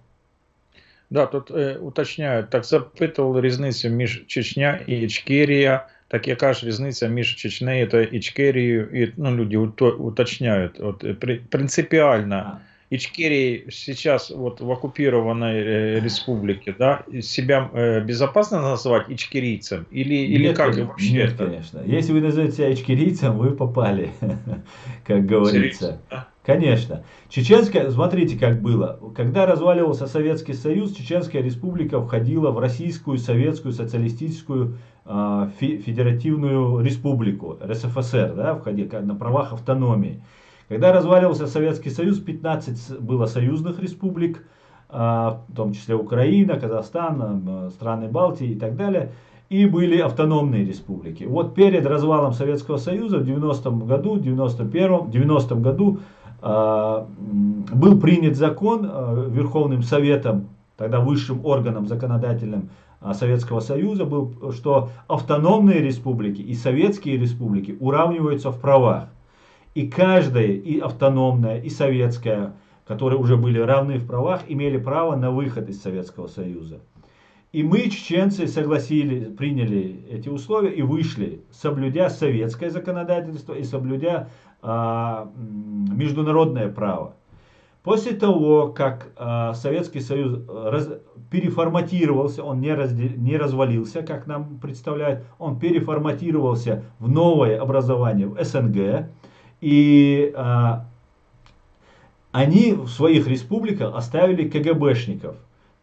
Да, тут уточняють, так запитували різницю між Чечня і Ічкерія. Так яка ж різниця між Чечнею та Ічкерією? І ну, люди уточняют. Вот, принципиально Ичкерия сейчас вот в оккупированной республике, да, себя безопасно назвать ичкерийцем? Или Нет, как вообще нет, это? конечно. Если вы назовете себя ичкерийцем, вы попали, как говорится. Серьезно, да? Конечно. Чеченская, смотрите, как было. Когда разваливался Советский Союз, Чеченская республика входила в Российскую Советскую Социалистическую Федеративную Республику, РСФСР, да, входила на правах автономии. Когда разваливался Советский Союз, 15 было союзных республик, в том числе Украина, Казахстан, страны Балтии и так далее. И были автономные республики. Вот перед развалом Советского Союза в 90-м году, 90-м году был принят закон Верховным Советом, тогда высшим органом законодательным Советского Союза, был, что автономные республики и советские республики уравниваются в правах. И каждая, и автономная, и советская, которые уже были равны в правах, имели право на выход из Советского Союза. И мы, чеченцы, согласились, приняли эти условия и вышли, соблюдя советское законодательство и соблюдя международное право. После того, как Советский Союз переформатировался, он не развалился, как нам представляют, он переформатировался в новое образование, в СНГ, и они в своих республиках оставили КГБшников.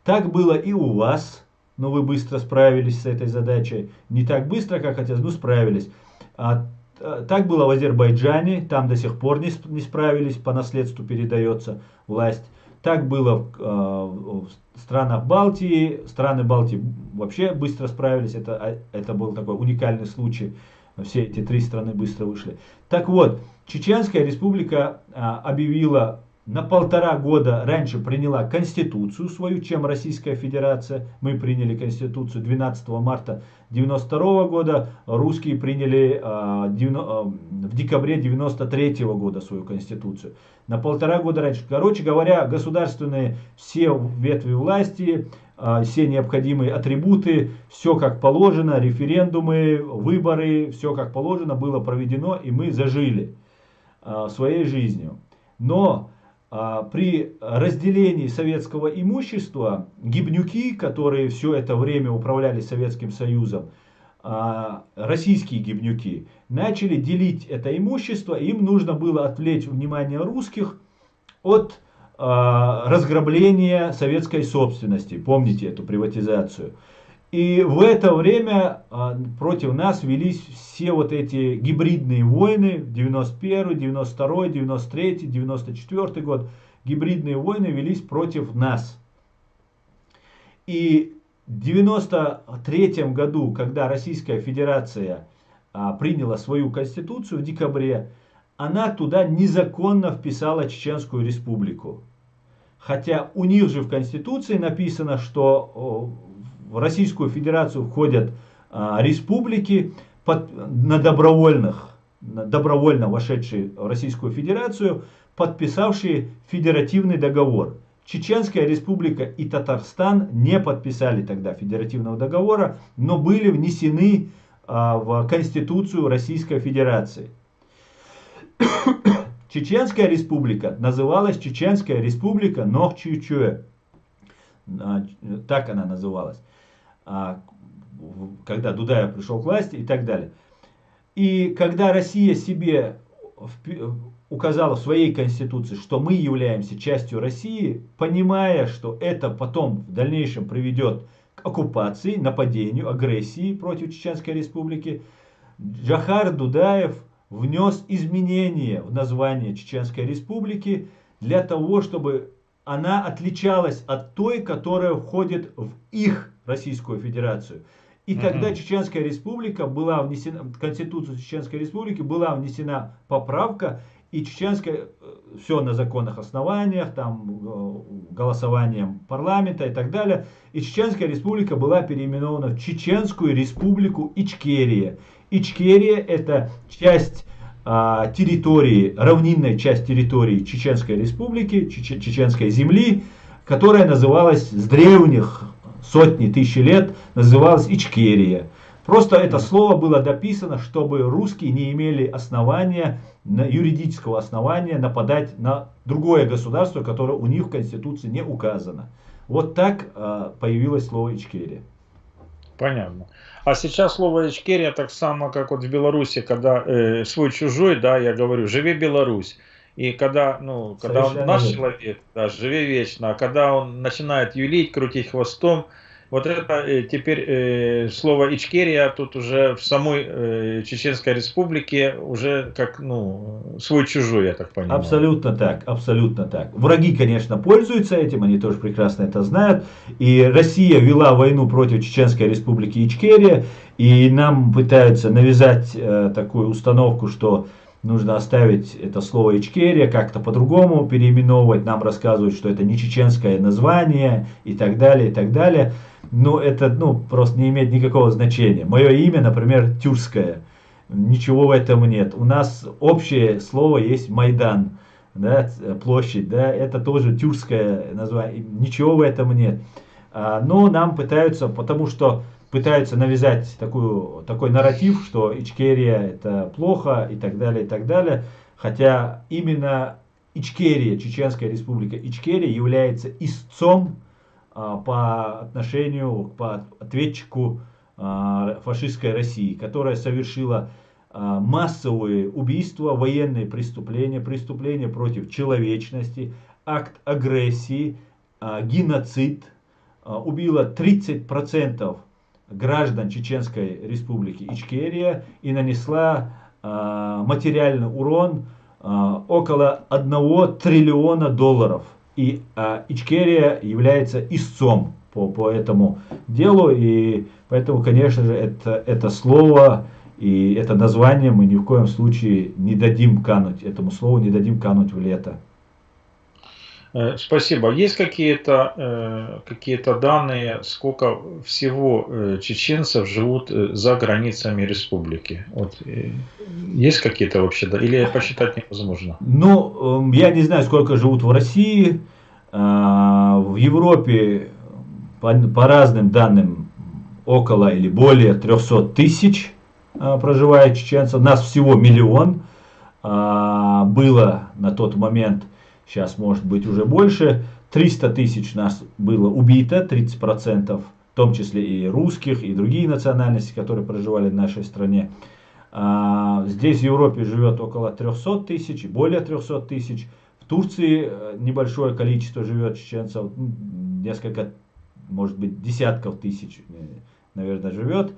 Так было и у вас, но вы быстро справились с этой задачей. Не так быстро, как хотелось, но справились. Так было в Азербайджане, там до сих пор не справились, по наследству передается власть. Так было в странах Балтии, страны Балтии вообще быстро справились, это был такой уникальный случай. Все эти три страны быстро вышли. Так вот, Чеченская республика объявила, на 1,5 года раньше приняла конституцию свою, чем Российская Федерация. Мы приняли конституцию 12 марта 1992 года, русские приняли в декабре 1993 года свою конституцию. На 1,5 года раньше. Короче говоря, государственные все ветви власти, все необходимые атрибуты, все как положено, референдумы, выборы, все как положено было проведено, и мы зажили своей жизнью. Но при разделении советского имущества гибнюки, которые все это время управляли Советским Союзом, российские гибнюки, начали делить это имущество, им нужно было отвлечь внимание русских от разграбления советской собственности. Помните эту приватизацию? И в это время против нас велись все вот эти гибридные войны, 91, 92, 93, 94 год. Гибридные войны велись против нас. И в 93 году, когда Российская Федерация приняла свою конституцию в декабре, она туда незаконно вписала Чеченскую республику. Хотя у них же в конституции написано, что в Российскую Федерацию входят республики, добровольно вошедшие в Российскую Федерацию, подписавшие федеративный договор. Чеченская республика и Татарстан не подписали тогда федеративного договора, но были внесены в Конституцию Российской Федерации. Чеченская республика называлась Чеченская республика Нохчичуэ. Так она называлась. Когда Дудаев пришел к власти и так далее. И когда Россия себе указала в своей конституции, что мы являемся частью России, понимая, что это потом в дальнейшем приведет к оккупации, нападению, агрессии против Чеченской республики, Джохар Дудаев внес изменения в название Чеченской республики для того, чтобы она отличалась от той, которая входит в их Российскую Федерацию. И тогда Чеченская республика была внесена, в Конституцию Чеченской республики была внесена поправка, и Чеченская, все на законных основаниях, там голосованием парламента и так далее, и Чеченская республика была переименована в Чеченскую республику Ичкерия. Ичкерия — это часть территории, равнинной часть территории Чеченской Республики, Чеченской земли, которая называлась с древних сотни, тысячи лет, называлась Ичкерия. Просто это слово было дописано, чтобы русские не имели основания, юридического основания нападать на другое государство, которое у них в Конституции не указано. Вот так появилось слово Ичкерия. Понятно. А сейчас слово Ичкерия так само, как вот в Беларуси, когда свой-чужой, да, я говорю, живи Беларусь. И когда, ну, когда он наш человек, да, живи вечно, а когда он начинает юлить, крутить хвостом, вот это теперь слово Ичкерия тут уже в самой Чеченской Республике уже как, ну, свой-чужой, я так понимаю. Абсолютно так, абсолютно так. Враги, конечно, пользуются этим, они тоже прекрасно это знают. И Россия вела войну против Чеченской Республики Ичкерия, и нам пытаются навязать такую установку, что нужно оставить это слово Ичкерия, как-то по-другому переименовывать. Нам рассказывают, что это не чеченское название и так далее, и так далее. Но это, ну, просто не имеет никакого значения. Мое имя, например, Тюркское. Ничего в этом нет. У нас общее слово есть Майдан, да, площадь, да, это тоже тюркское название. Ничего в этом нет. Но нам пытаются, потому что пытаются навязать такой нарратив, что Ичкерия это плохо и так далее, и так далее. Хотя именно Ичкерия, Чеченская Республика Ичкерия является истцом по отношению к ответчику фашистской России, которая совершила массовые убийства, военные преступления, преступления против человечности, акт агрессии, геноцид, убила 30% граждан Чеченской Республики Ичкерия и нанесла материальный урон около 1 триллиона долларов. И Ичкерия является истцом по этому делу, и поэтому, конечно же, это слово и это название мы ни в коем случае не дадим кануть, этому слову не дадим кануть в лето. Спасибо. Есть какие-то данные, сколько всего чеченцев живут за границами республики? Вот, есть какие-то вообще, или посчитать невозможно? Ну, я не знаю, сколько живут в России. В Европе, по разным данным, около или более 300 тысяч проживает чеченцев. Нас всего 1 миллион. Было на тот момент, сейчас может быть уже больше, 300 тысяч нас было убито, 30%, в том числе и русских, и другие национальности, которые проживали в нашей стране. Здесь в Европе живет около 300 тысяч, более 300 тысяч. В Турции небольшое количество живет чеченцев, несколько, может быть, десятков тысяч, наверное, живет.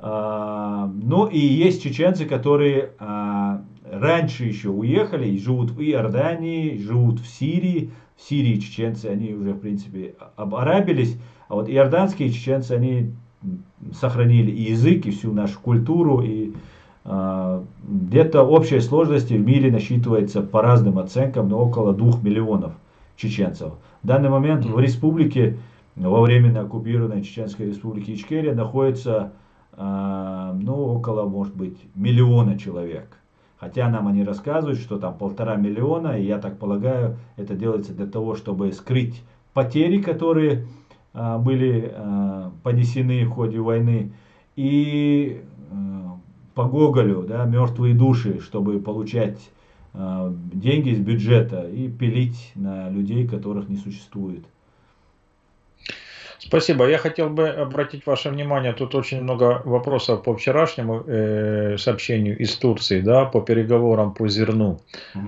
Но и есть чеченцы, которые раньше еще уехали и живут в Иордании, живут в Сирии. В Сирии чеченцы, они уже, в принципе, обарабились. А вот иорданские чеченцы, они сохранили и язык, и всю нашу культуру. И где-то общей сложности в мире насчитывается по разным оценкам, но около 2 миллионов чеченцев. В данный момент в республике, во временно оккупированной Чеченской Республике Ичкерия, находится около, может быть, 1 миллиона человек. Хотя нам они рассказывают, что там 1,5 миллиона, и я так полагаю, это делается для того, чтобы скрыть потери, которые были понесены в ходе войны, и по Гоголю, да, мертвые души, чтобы получать деньги из бюджета и пилить на людей, которых не существует. Спасибо. Я хотел бы обратить ваше внимание, тут очень много вопросов по вчерашнему сообщению из Турции, да, по переговорам по зерну.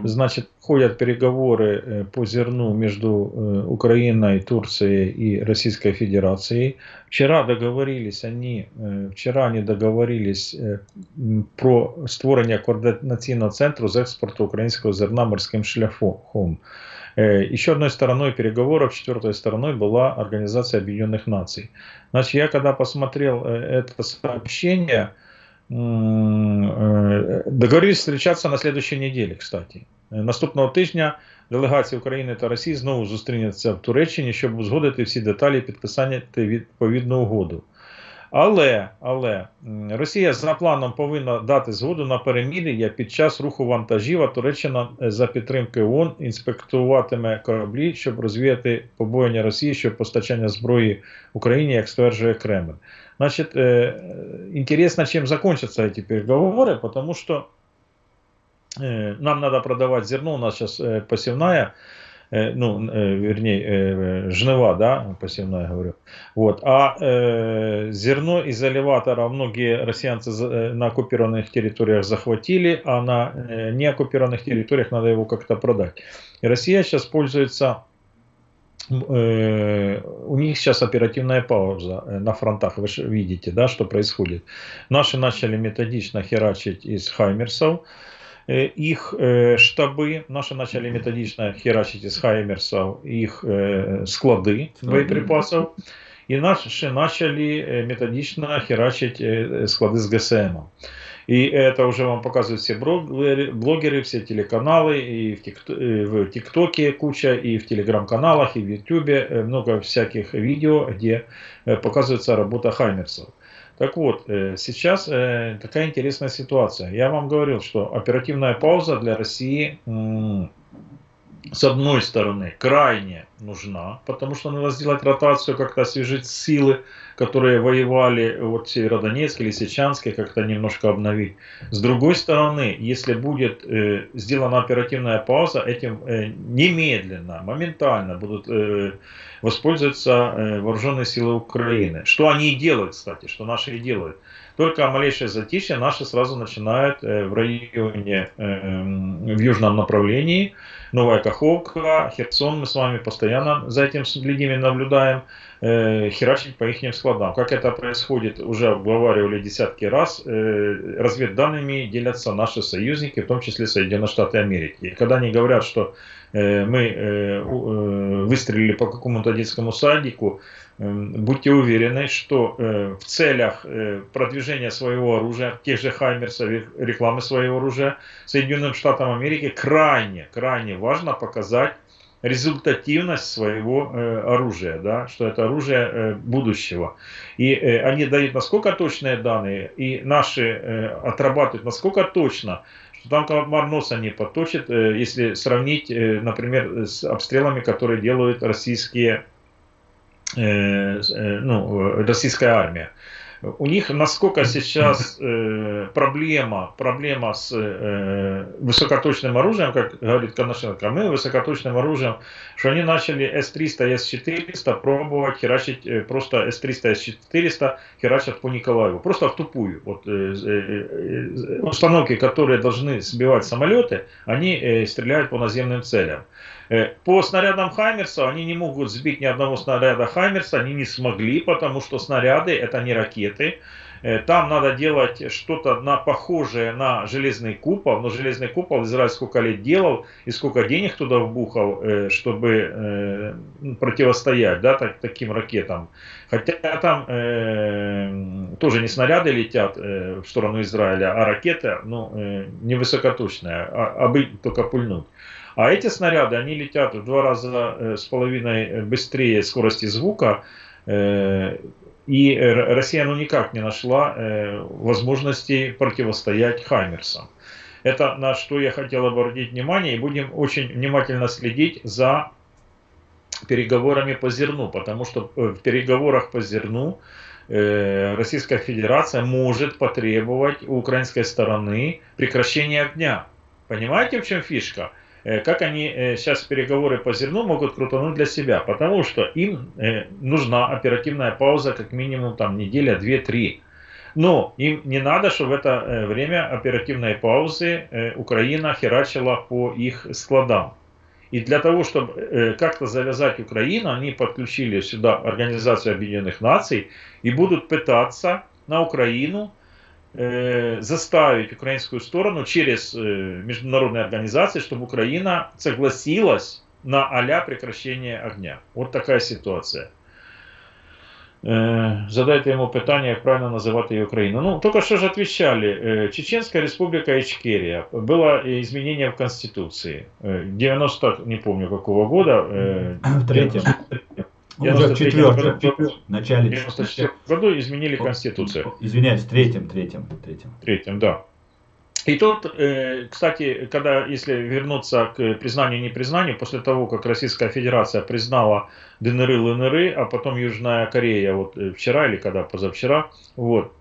Значит, ходят переговоры по зерну между Украиной, Турцией и Российской Федерацией. Вчера они договорились про створення координаційного центру з експорту українського зерна морським шляхом. Еще одной стороной переговоров, четвертой стороной была Организация Объединенных Наций. Значит, я когда посмотрел это сообщение, договорились встречаться на следующей неделе, кстати. Наступного тижня делегації України та Росії знову зустрінуться в Туреччині, щоб узгодити всі деталі підписання відповідну угоду. Але Росія за планом повинна дати згоду на перемир'я під час руху вантажів, а Туреччина за підтримки ООН інспектуватиме кораблі, щоб розвіяти побоєння Росії щодо постачання зброї Україні, як стверджує Кремль. Значит, интересно, чем закончатся эти переговоры, потому что нам надо продавать зерно, у нас сейчас посевная, жнива, да, посевная, говорю. Вот. А зерно из элеватора многие россиянцы на оккупированных территориях захватили, а на неоккупированных территориях надо его как-то продать. И Россия сейчас пользуется, у них сейчас оперативная пауза на фронтах, вы же видите, да, что происходит. Наши начали методично херачить из хаймерсов, их штабы, наши начали методично херачить из хаймерсов их склады боеприпасов, и наши начали методично херачить склады с ГСМ. И это уже вам показывают все блогеры, все телеканалы, и в ТикТоке куча, и в телеграм-каналах, и в Ютубе много всяких видео, где показывается работа хаймерсов. Так вот, сейчас такая интересная ситуация. Я вам говорил, что оперативная пауза для России, с одной стороны, крайне нужна, потому что надо сделать ротацию, как-то освежить силы, которые воевали в Северодонецке, Лисичанске, как-то немножко обновить. С другой стороны, если будет сделана оперативная пауза, этим немедленно, моментально будут воспользоваться вооруженные силы Украины. Что они и делают, кстати, что наши и делают. Только малейшее затишье наши сразу начинают в районе, в южном направлении, Новая Каховка, Херсон, мы с вами постоянно за этим следим и наблюдаем, херачить по их складам. Как это происходит, уже обговаривали десятки раз, разведданными делятся наши союзники, в том числе Соединенные Штаты Америки. И когда они говорят, что мы выстрелили по какому-то детскому садику, будьте уверены, что в целях продвижения своего оружия, тех же хаймерсов, рекламы своего оружия, Соединенным Штатам Америки крайне важно показать результативность своего оружия, да, что это оружие будущего. И они дают насколько точные данные, и наши отрабатывают насколько точно, что там комар носа не подточит, если сравнить, например, с обстрелами, которые делают российская армия. У них насколько сейчас проблема с высокоточным оружием, как говорит Коношенко, мы высокоточным оружием, что они начали С-300 и С-400 пробовать херачить, просто С-300 и С-400 херачат по Николаеву, просто в тупую. Вот, установки, которые должны сбивать самолеты, они стреляют по наземным целям. По снарядам Хаймерса они не могут сбить ни одного снаряда Хаймерса, они не смогли, потому что снаряды это не ракеты. Там надо делать что-то похожее на железный купол, но железный купол Израиль сколько лет делал и сколько денег туда вбухал, чтобы противостоять, да, таким ракетам. Хотя там тоже не снаряды летят в сторону Израиля, а ракеты не высокоточные, а бы только пульнуть. А эти снаряды, они летят в 2,5 раза быстрее скорости звука, и Россия никак не нашла возможности противостоять хаймерсам. Это на что я хотел обратить внимание, и будем очень внимательно следить за переговорами по зерну, потому что в переговорах по зерну Российская Федерация может потребовать у украинской стороны прекращения огня. Понимаете, в чем фишка? Как они сейчас переговоры по зерну могут крутануть для себя, потому что им нужна оперативная пауза как минимум там неделя, 2-3. Но им не надо, чтобы в это время оперативной паузы Украина херачила по их складам. И для того, чтобы как-то завязать Украину, они подключили сюда Организацию Объединенных Наций и будут пытаться на Украину заставить украинскую сторону через международные организации, чтобы Украина согласилась на а-ля прекращение огня. Вот такая ситуация. Задайте ему питание, как правильно называть ее Украину. Ну, только что же отвечали. Чеченская республика Ичкерия. Было изменение в Конституции. 90, не помню какого года. Уже в 94 четвертом, году, в начале 94 году изменили Конституцию. Извиняюсь, в третьем. Третьем, да. И тут, кстати, если вернуться к признанию и непризнанию, после того, как Российская Федерация признала ДНР, ЛНР, а потом Южная Корея, вот вчера или позавчера, вот,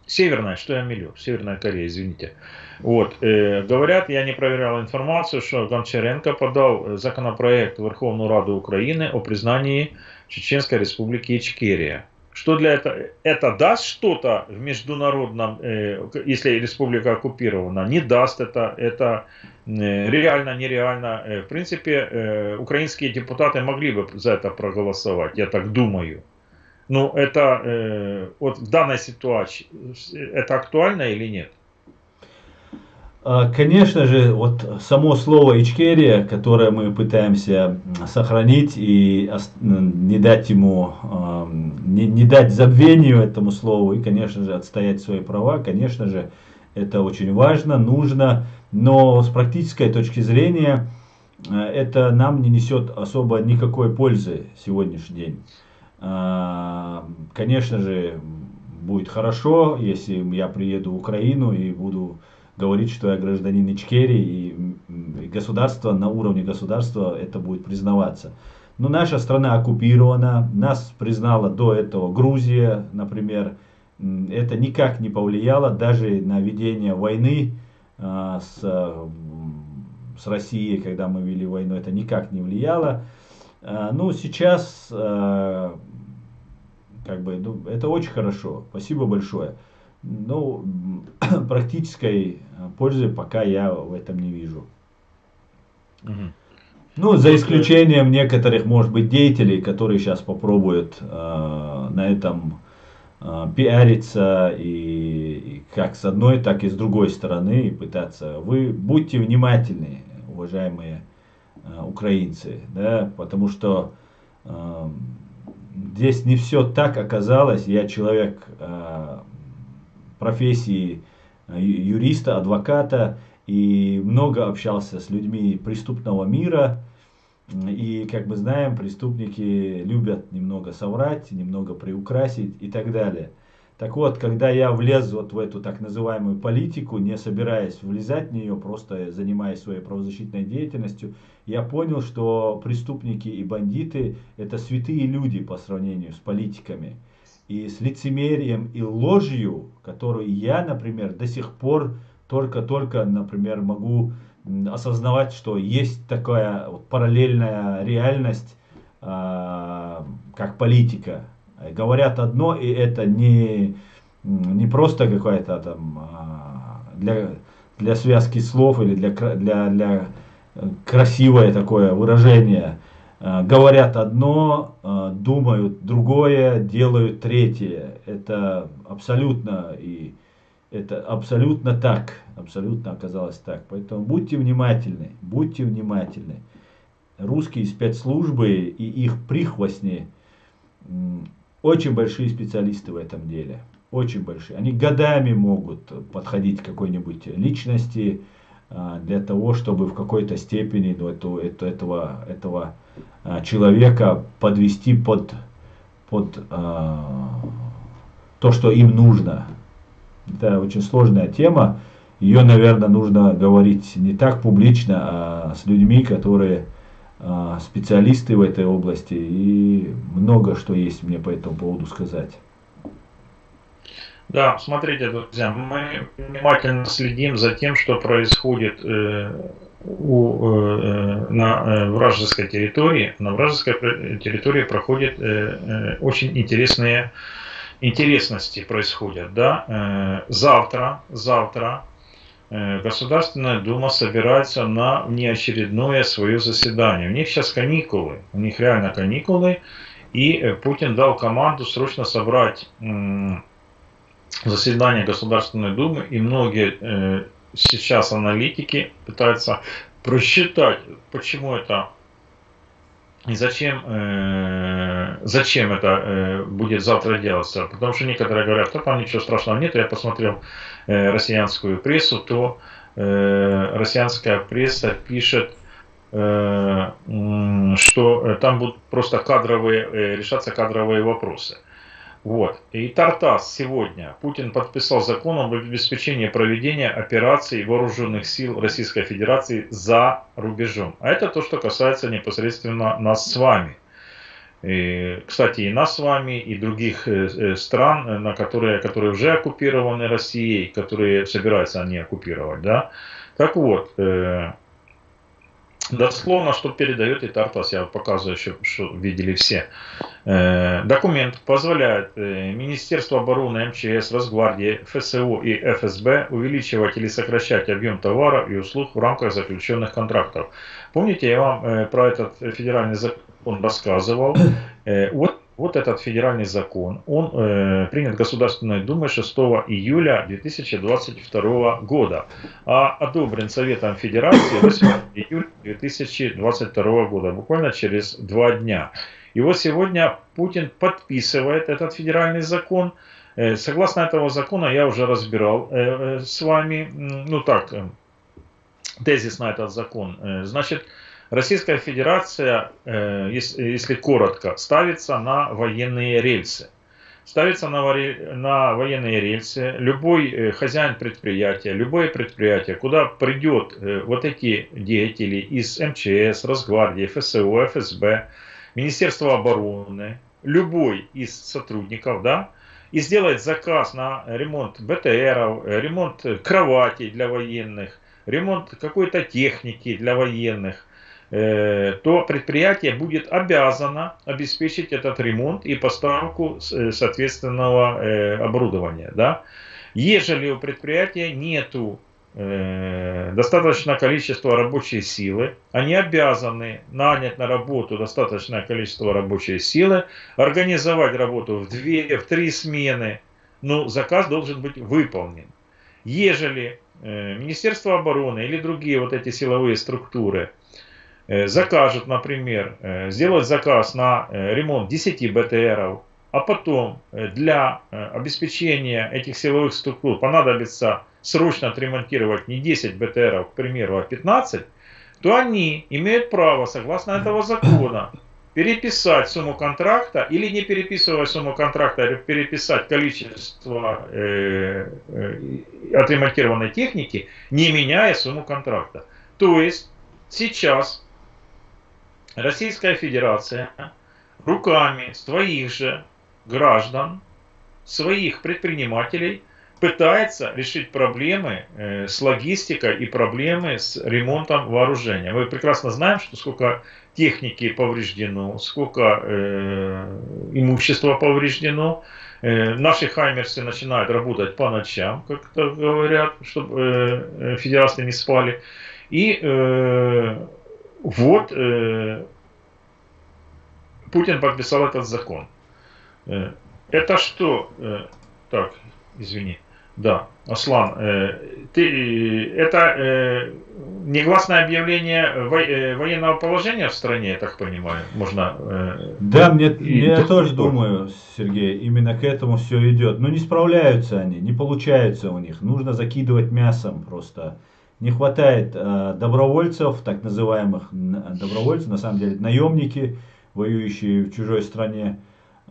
Северная Корея, извините. Вот, говорят, я не проверял информацию, что Гончаренко подал законопроект в Верховную Раду Украины о признании Чеченской Республики Ичкерия. Что для это даст что-то в международном, если республика оккупирована, не даст это реально, нереально. В принципе, украинские депутаты могли бы за это проголосовать, я так думаю. Но это вот в данной ситуации, это актуально или нет? Конечно же, вот само слово Ичкерия, которое мы пытаемся сохранить и не дать ему, не дать забвению этому слову и, конечно же, отстоять свои права, конечно же, это очень важно, нужно, но с практической точки зрения это нам не несет особо никакой пользы сегодняшний день. Конечно же, будет хорошо, если я приеду в Украину и буду говорить, что я гражданин Ичкерии, и государство, на уровне государства это будет признаваться. Но наша страна оккупирована, нас признала до этого Грузия, например. Это никак не повлияло даже на ведение войны с Россией, когда мы вели войну, это никак не влияло. Ну, сейчас, это очень хорошо, спасибо большое. Ну, практической пользы пока я в этом не вижу. Ну, за исключением некоторых, может быть, деятелей, которые сейчас попробуют на этом пиариться и как с одной, так и с другой стороны и пытаться. Вы будьте внимательны, уважаемые украинцы, да, потому что здесь не все так оказалось. Я человек профессии юриста, адвоката и много общался с людьми преступного мира. И, как мы знаем, преступники любят немного соврать, немного приукрасить и так далее. Так вот, когда я влез вот в эту так называемую политику, не собираясь влезать в нее, просто занимаясь своей правозащитной деятельностью, я понял, что преступники и бандиты – это святые люди по сравнению с политиками. И с лицемерием и ложью, которую я, например, до сих пор только, например, могу осознавать, что есть такая вот параллельная реальность, как политика. Говорят одно, и это не просто какая-то там для связки слов или для красивое такое выражение. Говорят одно, думают другое, делают третье. Это абсолютно так, абсолютно оказалось так. Поэтому будьте внимательны. Русские спецслужбы и их прихвостни очень большие специалисты в этом деле. Очень большие. Они годами могут подходить к какой-нибудь личности для того, чтобы в какой-то степени этого человека подвести под то, что им нужно. Это очень сложная тема. Ее, наверное, нужно говорить не так публично, а с людьми, которые специалисты в этой области. И много что есть мне по этому поводу сказать. Да, смотрите, друзья, мы внимательно следим за тем, что происходит на вражеской территории. На вражеской территории проходят очень интересности происходят. Да? Завтра Государственная Дума собирается на внеочередное свое заседание. У них сейчас каникулы, у них реально каникулы, и Путин дал команду срочно собрать заседание Государственной Думы, и многие сейчас аналитики пытаются просчитать, почему это и зачем это будет завтра делаться. Потому что некоторые говорят, что там ничего страшного нет. Я посмотрел россиянскую прессу, то россиянская пресса пишет что там будут просто решаться кадровые вопросы. Вот. И Тартас сегодня. Путин подписал закон об обеспечении проведения операций вооруженных сил Российской Федерации за рубежом. А это то, что касается непосредственно нас с вами. И, кстати, и нас с вами, и других стран, которые уже оккупированы Россией, которые собираются они оккупировать. Да? Так вот, дословно, что передает и Тартас, я показываю, что видели все. Документ позволяет Министерству обороны, МЧС, Росгвардии, ФСО и ФСБ увеличивать или сокращать объем товара и услуг в рамках заключенных контрактов. Помните, я вам про этот федеральный закон рассказывал? Вот этот федеральный закон, он принят Государственной Думой 6 июля 2022 года, а одобрен Советом Федерации 8 июля 2022 года, буквально через 2 дня. И вот сегодня Путин подписывает этот федеральный закон. Согласно этого закона, я уже разбирал с вами, ну так, тезис на этот закон. Значит, Российская Федерация, если коротко, ставится на военные рельсы. Ставится на военные рельсы любой хозяин предприятия, любое предприятие, куда придет вот эти деятели из МЧС, Росгвардии, ФСО, ФСБ, Министерства обороны, любой из сотрудников, да, и сделает заказ на ремонт БТРов, ремонт кроватей для военных, ремонт какой-то техники для военных, то предприятие будет обязано обеспечить этот ремонт и поставку соответственного оборудования. Да? Ежели у предприятия нету достаточное количество рабочей силы, они обязаны нанять на работу достаточное количество рабочей силы, организовать работу в 2-3 смены, но заказ должен быть выполнен. Ежели Министерство обороны или другие вот эти силовые структуры закажут, например, сделать заказ на ремонт 10 БТРов, а потом для обеспечения этих силовых структур понадобится срочно отремонтировать не 10 БТРов, к примеру, а 15, то они имеют право, согласно этого закона, переписать сумму контракта или не переписывая сумму контракта, а переписать количество отремонтированной техники, не меняя сумму контракта. То есть сейчас Российская Федерация руками своих же граждан, своих предпринимателей пытается решить проблемы с логистикой и проблемы с ремонтом вооружения. Мы прекрасно знаем, что сколько техники повреждено, сколько имущества повреждено. Наши хаймерсы начинают работать по ночам, как это говорят, чтобы федерасты не спали. И вот Путин подписал этот закон. Это что? Так, извини. Да, Аслан, это негласное объявление военного положения в стране, я так понимаю, можно... Да, я тоже думаю, Сергей, именно к этому все идет. Но не справляются они, не получается у них. Нужно закидывать мясом просто. Не хватает добровольцев, так называемых добровольцев, на самом деле наемники, воюющие в чужой стране.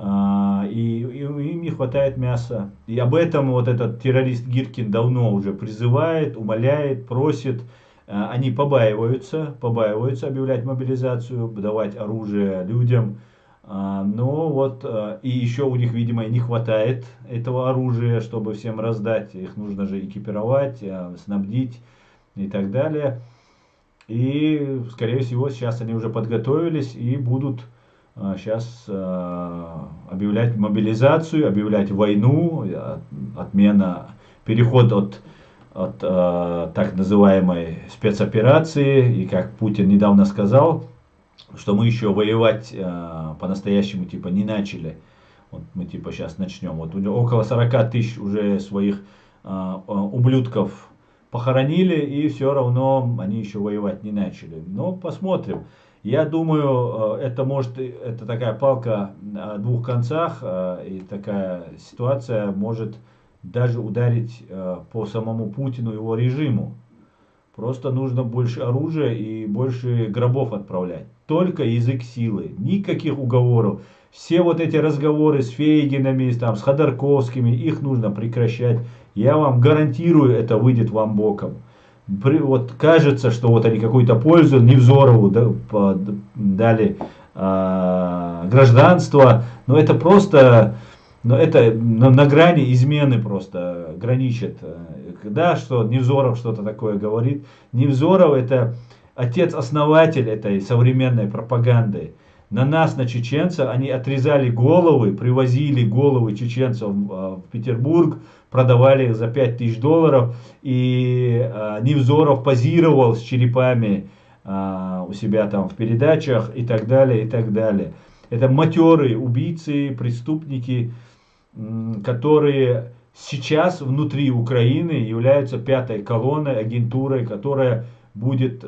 И им не хватает мяса. И об этом вот этот террорист Гиркин давно уже призывает, умоляет, просит. Они побаиваются объявлять мобилизацию, давать оружие людям. Но вот и еще у них, видимо, не хватает этого оружия, чтобы всем раздать. Их нужно же экипировать, снабдить и так далее. И, скорее всего, сейчас они уже подготовились и будут сейчас объявлять мобилизацию, объявлять войну, переход от так называемой спецоперации. И как Путин недавно сказал, что мы еще воевать по-настоящему типа не начали. Вот мы типа сейчас начнем. Вот около 40 тысяч уже своих ублюдков похоронили, и все равно они еще воевать не начали. Но посмотрим. Я думаю, это такая палка о двух концах, и такая ситуация может даже ударить по самому Путину и его режиму. Просто нужно больше оружия и больше гробов отправлять. Только язык силы, никаких уговоров. Все вот эти разговоры с Фейгинами, там, с Ходорковскими, их нужно прекращать. Я вам гарантирую, это выйдет вам боком. Вот кажется, что вот они какую-то пользу Невзорову дали гражданство, но это просто, но это на грани измены просто граничит. Да, что Невзоров что-то такое говорит. Невзоров это отец-основатель этой современной пропаганды. На нас, на чеченцев, они отрезали головы, привозили головы чеченцев в Петербург, продавали их за $5000, и Невзоров позировал с черепами у себя там в передачах и так далее, и так далее. Это матерые убийцы, преступники, которые сейчас внутри Украины являются пятой колонной, агентурой, которая выйдет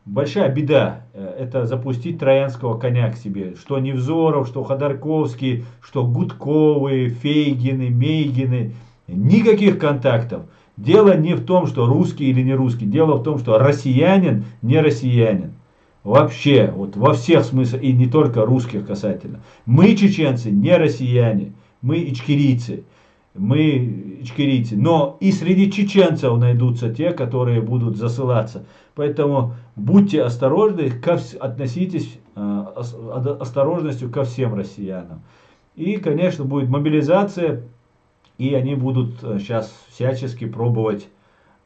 большая беда. Это запустить троянского коня к себе. Что Невзоров, что Ходорковский, что Гудковы, Фейгины, Мейгины. Никаких контактов. Дело не в том, что русский или не русский. Дело в том, что россиянин не россиянин. Вообще, вот во всех смыслах, и не только русских касательно. Мы, чеченцы, не россияне. Мы ичкерийцы. Но и среди чеченцев найдутся те, которые будут засылаться. Поэтому будьте осторожны, относитесь осторожностью ко всем россиянам. И, конечно, будет мобилизация, и они будут сейчас всячески пробовать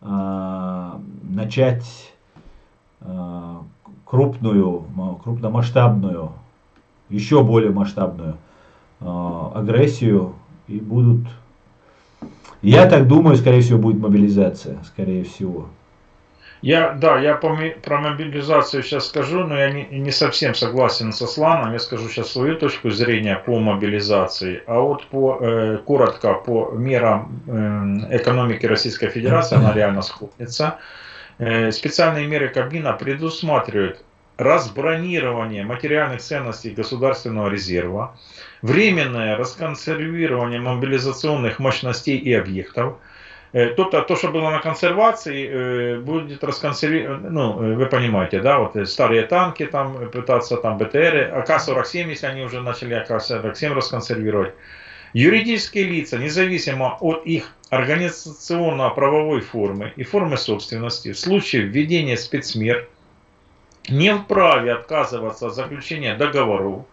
начать крупномасштабную, еще более масштабную агрессию, и будут... Я так думаю, скорее всего, будет мобилизация, скорее всего. Я про мобилизацию сейчас скажу, но я не совсем согласен с Асланом. Я скажу сейчас свою точку зрения по мобилизации. А вот коротко по мерам экономики Российской Федерации, она реально схлопнется. Специальные меры Кабмина предусматривают разбронирование материальных ценностей государственного резерва, временное расконсервирование мобилизационных мощностей и объектов. То, что было на консервации, будет расконсервировано, вы понимаете, да, вот старые танки там пытаться, там БТРы, АК-47, если они уже начали АК-47 расконсервировать. Юридические лица, независимо от их организационно-правовой формы и формы собственности, в случае введения спецмер, не вправе отказываться от заключения договоров,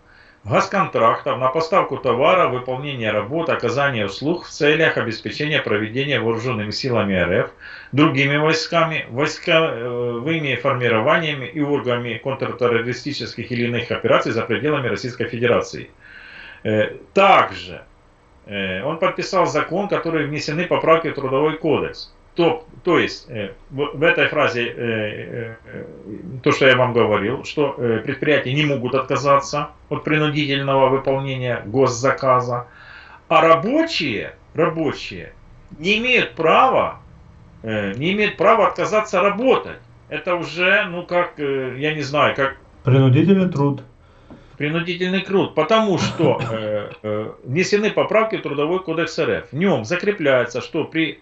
газконтрактов на поставку товара, выполнение работ, оказание услуг в целях обеспечения проведения вооруженными силами РФ, другими войсками, войсковыми формированиями и органами контртеррористических или иных операций за пределами Российской Федерации. Также он подписал закон, в который внесены поправки в Трудовой кодекс. То есть, в этой фразе, то, что я вам говорил, что предприятия не могут отказаться от принудительного выполнения госзаказа, а рабочие не имеют права отказаться работать. Это уже, я не знаю, как... Принудительный труд. Принудительный труд, потому что внесены поправки в Трудовой кодекс РФ. В нем закрепляется, что при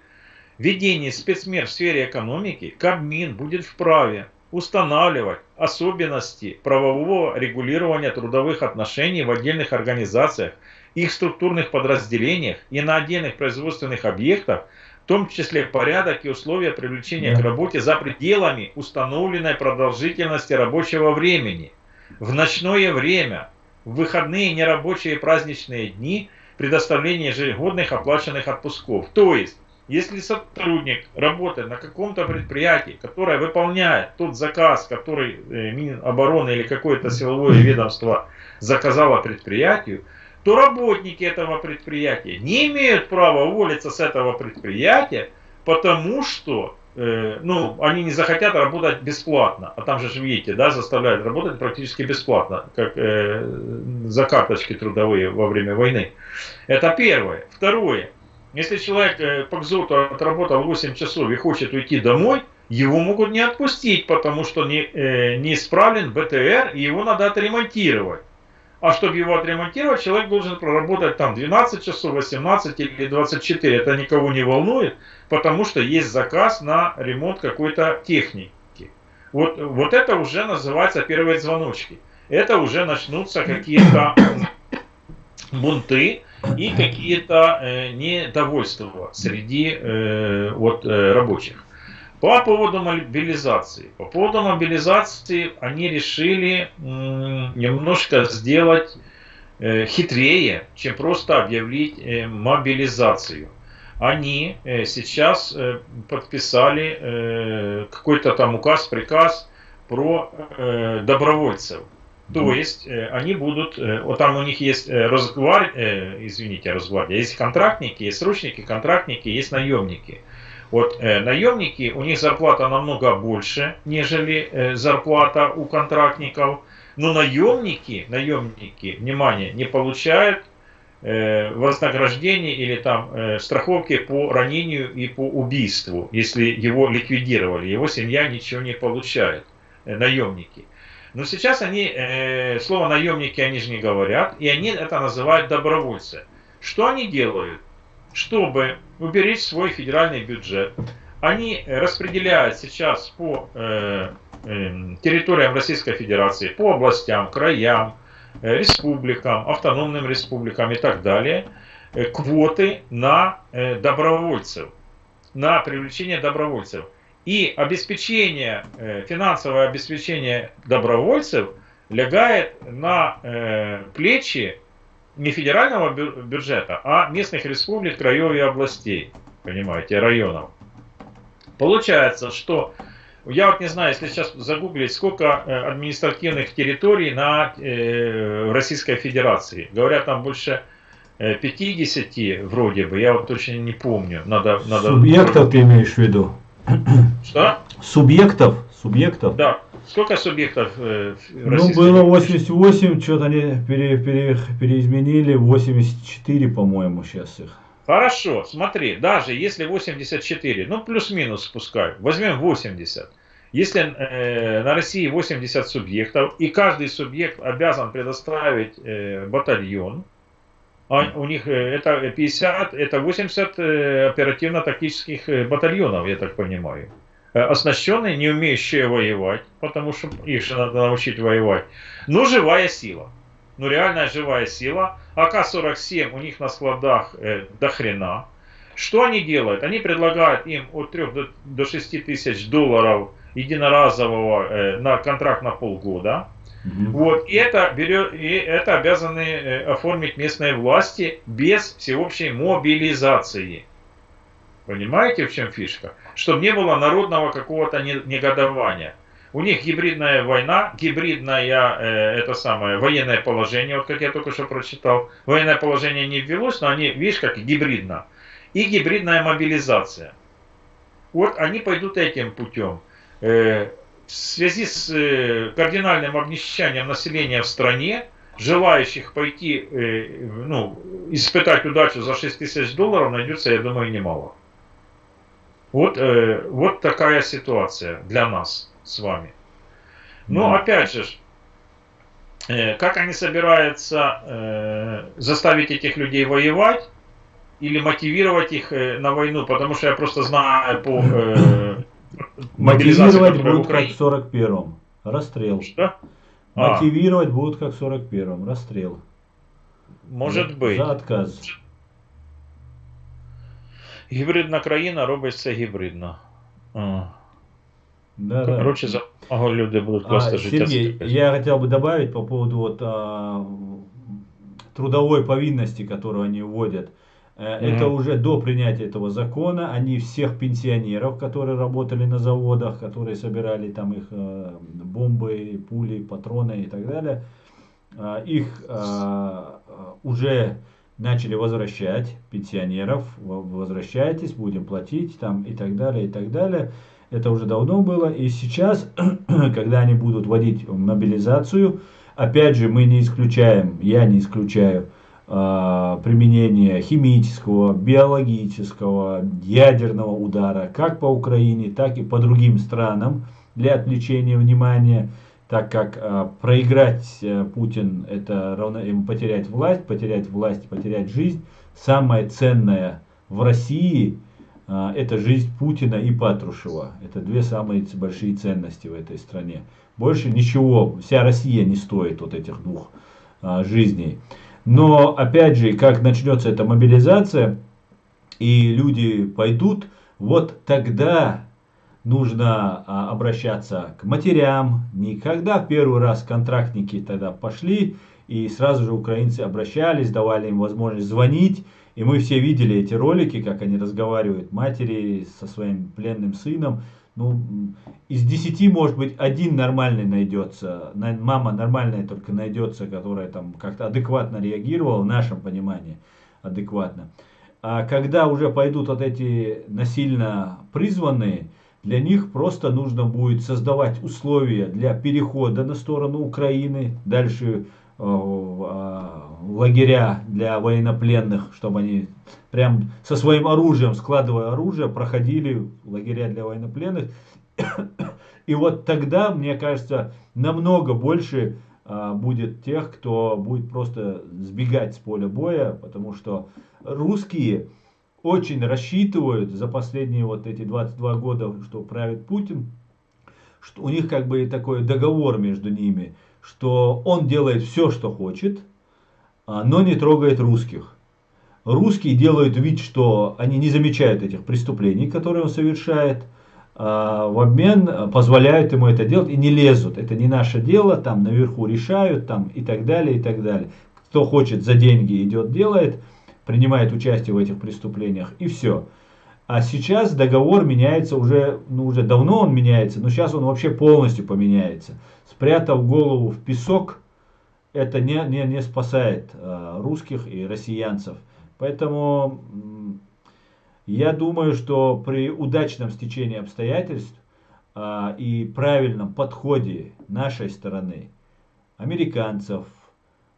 введении спецмер в сфере экономики Кабмин будет вправе устанавливать особенности правового регулирования трудовых отношений в отдельных организациях, их структурных подразделениях и на отдельных производственных объектах, в том числе порядок и условия привлечения к работе за пределами установленной продолжительности рабочего времени, в ночное время, в выходные, нерабочие праздничные дни, предоставление ежегодных оплаченных отпусков. То есть, если сотрудник работает на каком-то предприятии, которое выполняет тот заказ, который Минобороны или какое-то силовое ведомство заказало предприятию, то работники этого предприятия не имеют права уволиться с этого предприятия, потому что они не захотят работать бесплатно. А там же, видите, да, заставляют работать практически бесплатно, как за карточки трудовые во время войны. Это первое. Второе. Если человек по КЗОТу отработал 8 часов и хочет уйти домой, его могут не отпустить, потому что не исправлен БТР, и его надо отремонтировать. А чтобы его отремонтировать, человек должен проработать там 12 часов, 18 или 24. Это никого не волнует, потому что есть заказ на ремонт какой-то техники. Вот это уже называется первые звоночки. Это уже начнутся какие-то бунты и какие-то недовольства среди рабочих. По поводу мобилизации. По поводу мобилизации они решили немножко сделать хитрее, чем просто объявить мобилизацию. Они сейчас подписали какой-то там указ, приказ про добровольцев. То есть они будут, вот там у них есть Росгвардия, есть контрактники, есть срочники, контрактники, есть наемники. Вот наемники, у них зарплата намного больше, нежели зарплата у контрактников. Но наемники, внимание, не получают вознаграждение или там страховки по ранению и по убийству, если его ликвидировали. Его семья ничего не получает, наемники. Но сейчас они, слово наемники они же не говорят, и они это называют добровольцы. Что они делают? Чтобы уберечь свой федеральный бюджет, они распределяют сейчас по территориям Российской Федерации, по областям, краям, республикам, автономным республикам и так далее, квоты на добровольцев, на привлечение добровольцев. И обеспечение, финансовое обеспечение добровольцев лягает на плечи не федерального бюджета, а местных республик, краев и областей, понимаете, районов. Получается, что, я вот не знаю, если сейчас загуглить, сколько административных территорий в Российской Федерации. Говорят, там больше 50 вроде бы, я вот точно не помню. Субъектов ты имеешь в виду? Что? Субъектов? Да. Сколько субъектов Ну, было 88, что-то они переизменили, 84, по-моему, сейчас их. Хорошо, смотри, даже если 84, ну плюс-минус спускай, возьмем 80. Если на России 80 субъектов, и каждый субъект обязан предоставить батальон, а у них это 50, это 80 оперативно-тактических батальонов, я так понимаю. Оснащенные, не умеющие воевать, потому что их же надо научить воевать. Но живая сила. Ну реальная живая сила. АК-47 у них на складах до хрена. Что они делают? Они предлагают им от 3 до 6 тысяч долларов единоразового на контракт на полгода. Вот, и это обязаны оформить местные власти без всеобщей мобилизации. Понимаете, в чем фишка? Чтобы не было народного какого-то негодования. У них гибридная война, военное положение, вот как я только что прочитал. Военное положение не ввелось, но они, видишь, как гибридно. И гибридная мобилизация. Вот они пойдут этим путем. В связи с кардинальным обнищанием населения в стране, желающих пойти, испытать удачу за 6 тысяч долларов найдется, я думаю, немало. Вот такая ситуация для нас с вами. Но опять же, как они собираются заставить этих людей воевать или мотивировать их на войну, потому что я просто знаю по мобилизации, мотивировать будут как в 41-м. Расстрел. Что? Мотивировать будут как в 41-м. Расстрел. Может быть. За отказ. Гібридна країна робиться гібридно. Да, Короче, люди будут просто жить. Сергей, я хотел бы добавить по поводу трудовой повинности, которую они вводят. Это уже до принятия этого закона. Они всех пенсионеров, которые работали на заводах, которые собирали там их бомбы, пули, патроны и так далее, их уже начали возвращать, пенсионеров. Возвращайтесь, будем платить там и так далее, и так далее. Это уже давно было. И сейчас, когда они будут вводить мобилизацию, опять же, мы не исключаем, я не исключаю применение химического, биологического, ядерного удара как по Украине, так и по другим странам для отвлечения внимания. так как проиграть Путин это равно ему потерять власть, потерять жизнь. Самое ценное в России это жизнь Путина и Патрушева. Это две самые большие ценности в этой стране. Больше ничего, вся Россия не стоит вот этих двух жизней. Но опять же, как начнется эта мобилизация и люди пойдут, вот тогда нужно обращаться к матерям. Не когда в первый раз контрактники тогда пошли, и сразу же украинцы обращались, давали им возможность звонить. И мы все видели эти ролики, как они разговаривают, матери со своим пленным сыном. Ну, из 10, может быть, один нормальный найдется. Мама нормальная только найдется, которая там как-то адекватно реагировала, в нашем понимании адекватно. А когда уже пойдут вот эти насильно призванные, для них просто нужно будет создавать условия для перехода на сторону Украины, дальше лагеря для военнопленных, чтобы они прям со своим оружием, складывая оружие, проходили лагеря для военнопленных. И вот тогда, мне кажется, намного больше будет тех, кто будет просто сбегать с поля боя, потому что русские очень рассчитывают за последние вот эти 22 года, что правит Путин, что у них как бы такой договор между ними, что он делает все, что хочет, но не трогает русских. Русские делают вид, что они не замечают этих преступлений, которые он совершает, в обмен позволяют ему это делать и не лезут. Это не наше дело, там наверху решают, там и так далее, и так далее. Кто хочет за деньги идет, делает, принимает участие в этих преступлениях, и все. А сейчас договор меняется уже, ну уже давно он меняется, но сейчас он вообще полностью поменяется. Спрятав голову в песок, это не спасает русских и россиянцев. Поэтому я думаю, что при удачном стечении обстоятельств и правильном подходе нашей стороны, американцев,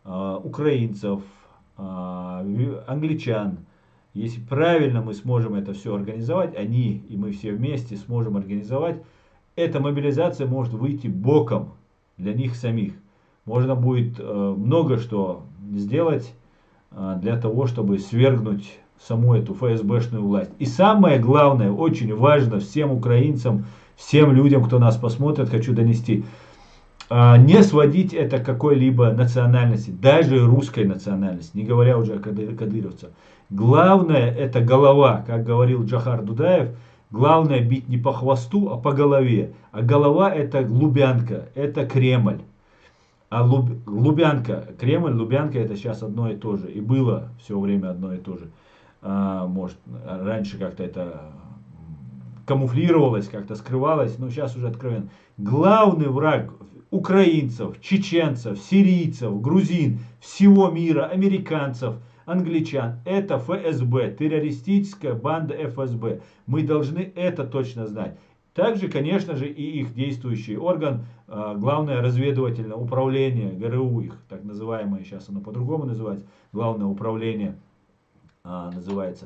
украинцев, англичан, если правильно мы сможем это все организовать, они и мы все вместе сможем организовать, эта мобилизация может выйти боком для них самих. Можно будет много что сделать для того, чтобы свергнуть саму эту ФСБшную власть. И самое главное, очень важно всем украинцам, всем людям, кто нас посмотрит, хочу донести, не сводить это к какой-либо национальности, даже русской национальности, не говоря уже о кадыровцах. Главное это голова, как говорил Джохар Дудаев, главное бить не по хвосту, а по голове. А голова это Лубянка, это Кремль. А Лубянка, Кремль, Лубянка это сейчас одно и то же. И было все время одно и то же. Может, раньше как-то это камуфлировалось, как-то скрывалось, но сейчас уже откровенно. Главный враг украинцев, чеченцев, сирийцев, грузин, всего мира, американцев, англичан, это ФСБ, террористическая банда ФСБ. Мы должны это точно знать. Также, конечно же, и их действующий орган, Главное разведывательное управление, ГРУ их, так называемое, сейчас оно по-другому называется, Главное управление называется.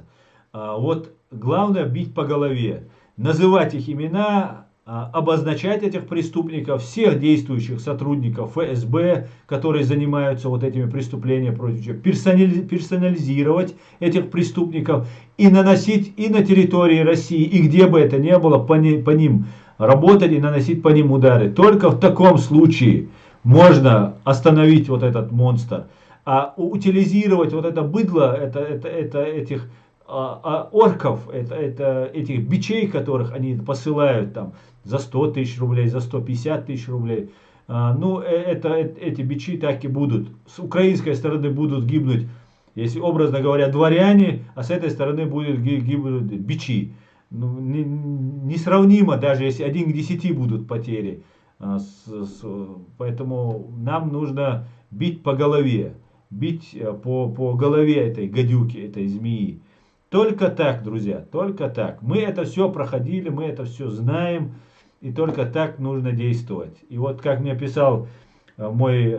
Вот главное бить по голове, называть их имена, обозначать этих преступников, всех действующих сотрудников ФСБ, которые занимаются вот этими преступлениями против человека, персонализировать этих преступников и наносить и на территории России, и где бы это ни было, по ним работать и наносить по ним удары. Только в таком случае можно остановить вот этот монстр. А утилизировать вот это быдло, этих орков, этих бичей, которых они посылают там за 100 тысяч рублей, за 150 тысяч рублей. Ну, эти бичи так и будут. С украинской стороны будут гибнуть, если образно говоря, дворяне, а с этой стороны будут гибнуть бичи. Ну, несравнимо, даже если 1 к 10 будут потери. Поэтому нам нужно бить по голове. Бить по голове этой гадюки, этой змеи. Только так, друзья, только так. Мы это все проходили, мы это все знаем. И только так нужно действовать. И вот как мне писал мой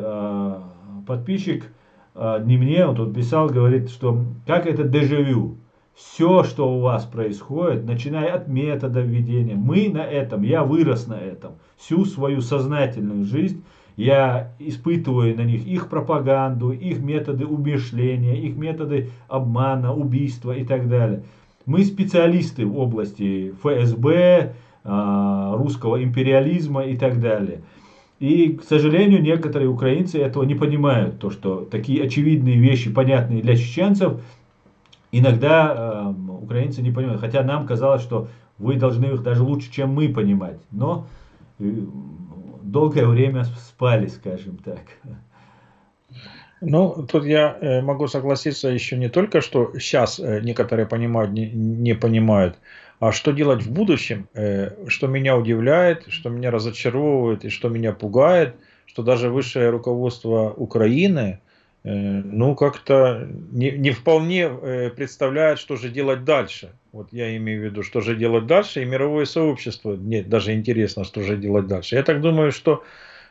подписчик, не мне, он тут писал, говорит, что как это дежавю. все, что у вас происходит, начиная от метода введения, мы на этом, я вырос на этом, всю свою сознательную жизнь я испытываю на них их пропаганду, их методы умершления, их методы обмана, убийства и так далее. Мы специалисты в области ФСБ, русского империализма и так далее. И, к сожалению, некоторые украинцы этого не понимают, то, что такие очевидные вещи, понятные для чеченцев, иногда украинцы не понимают. Хотя нам казалось, что вы должны их даже лучше, чем мы, понимать. Но долгое время спали, скажем так. Ну, тут я могу согласиться еще не только, что сейчас некоторые понимают, не понимают, а что делать в будущем, что меня удивляет, что меня разочаровывает и что меня пугает, что даже высшее руководство Украины, ну, как-то не вполне представляет, что же делать дальше. Вот я имею в виду, что же делать дальше, и мировое сообщество, мне даже интересно, что же делать дальше. Я так думаю, что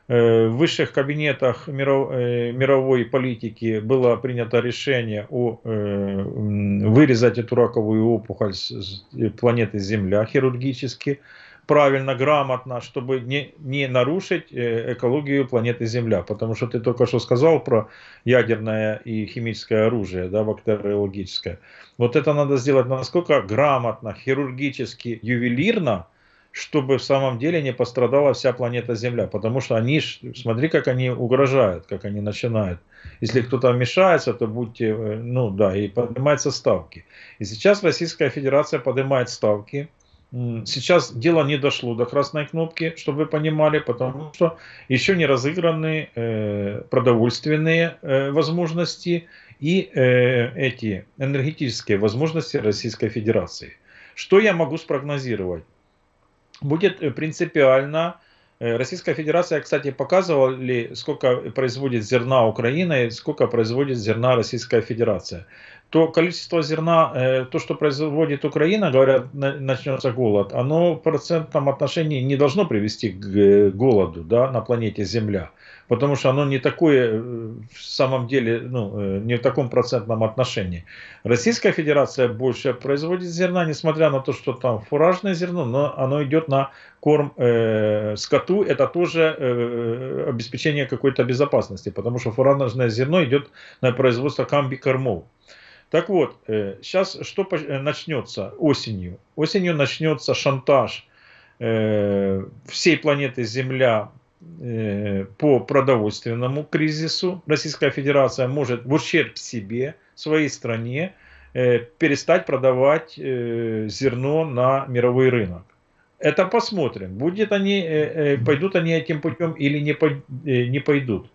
в высших кабинетах мировой политики было принято решение вырезать эту раковую опухоль с планеты Земля хирургически, правильно, грамотно, чтобы не нарушить экологию планеты Земля. Потому что ты только что сказал про ядерное и химическое оружие, да, бактериологическое. Вот это надо сделать насколько грамотно, хирургически, ювелирно, чтобы в самом деле не пострадала вся планета Земля. Потому что они, смотри, как они угрожают, как они начинают. Если кто-то вмешается, то будьте, ну да, и поднимаются ставки. И сейчас Российская Федерация поднимает ставки. Сейчас дело не дошло до красной кнопки, чтобы вы понимали, потому что еще не разыграны продовольственные возможности и эти энергетические возможности Российской Федерации. Что я могу спрогнозировать? Будет принципиально. Российская Федерация, кстати, показывала, сколько производит зерна Украина и сколько производит зерна Российская Федерация. То количество зерна, то, что производит Украина, говорят, начнется голод, оно в процентном отношении не должно привести к голоду, да, на планете Земля. Потому что оно не такое, в самом деле, ну, не в таком процентном отношении. Российская Федерация больше производит зерна, несмотря на то, что там фуражное зерно, но оно идет на корм скоту. Это тоже обеспечение какой-то безопасности, потому что фуражное зерно идет на производство комбикормов. Так вот, сейчас что начнется осенью? Осенью начнется шантаж всей планеты Земля по продовольственному кризису. Российская Федерация может в ущерб себе, своей стране, перестать продавать зерно на мировой рынок. Это посмотрим, пойдут они этим путем или не пойдут.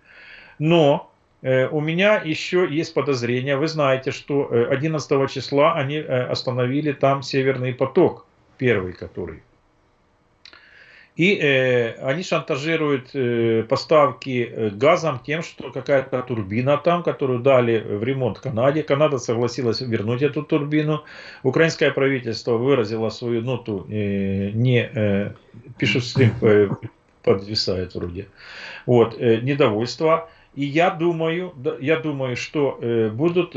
Но у меня еще есть подозрение. Вы знаете, что 11 числа они остановили там Северный поток, первый который. И они шантажируют поставки газом тем, что какая-то турбина там, которую дали в ремонт Канаде. Канада согласилась вернуть эту турбину. Украинское правительство выразило свою ноту, пишут стрим, подвисает вроде, вот, недовольство. И я думаю, что будут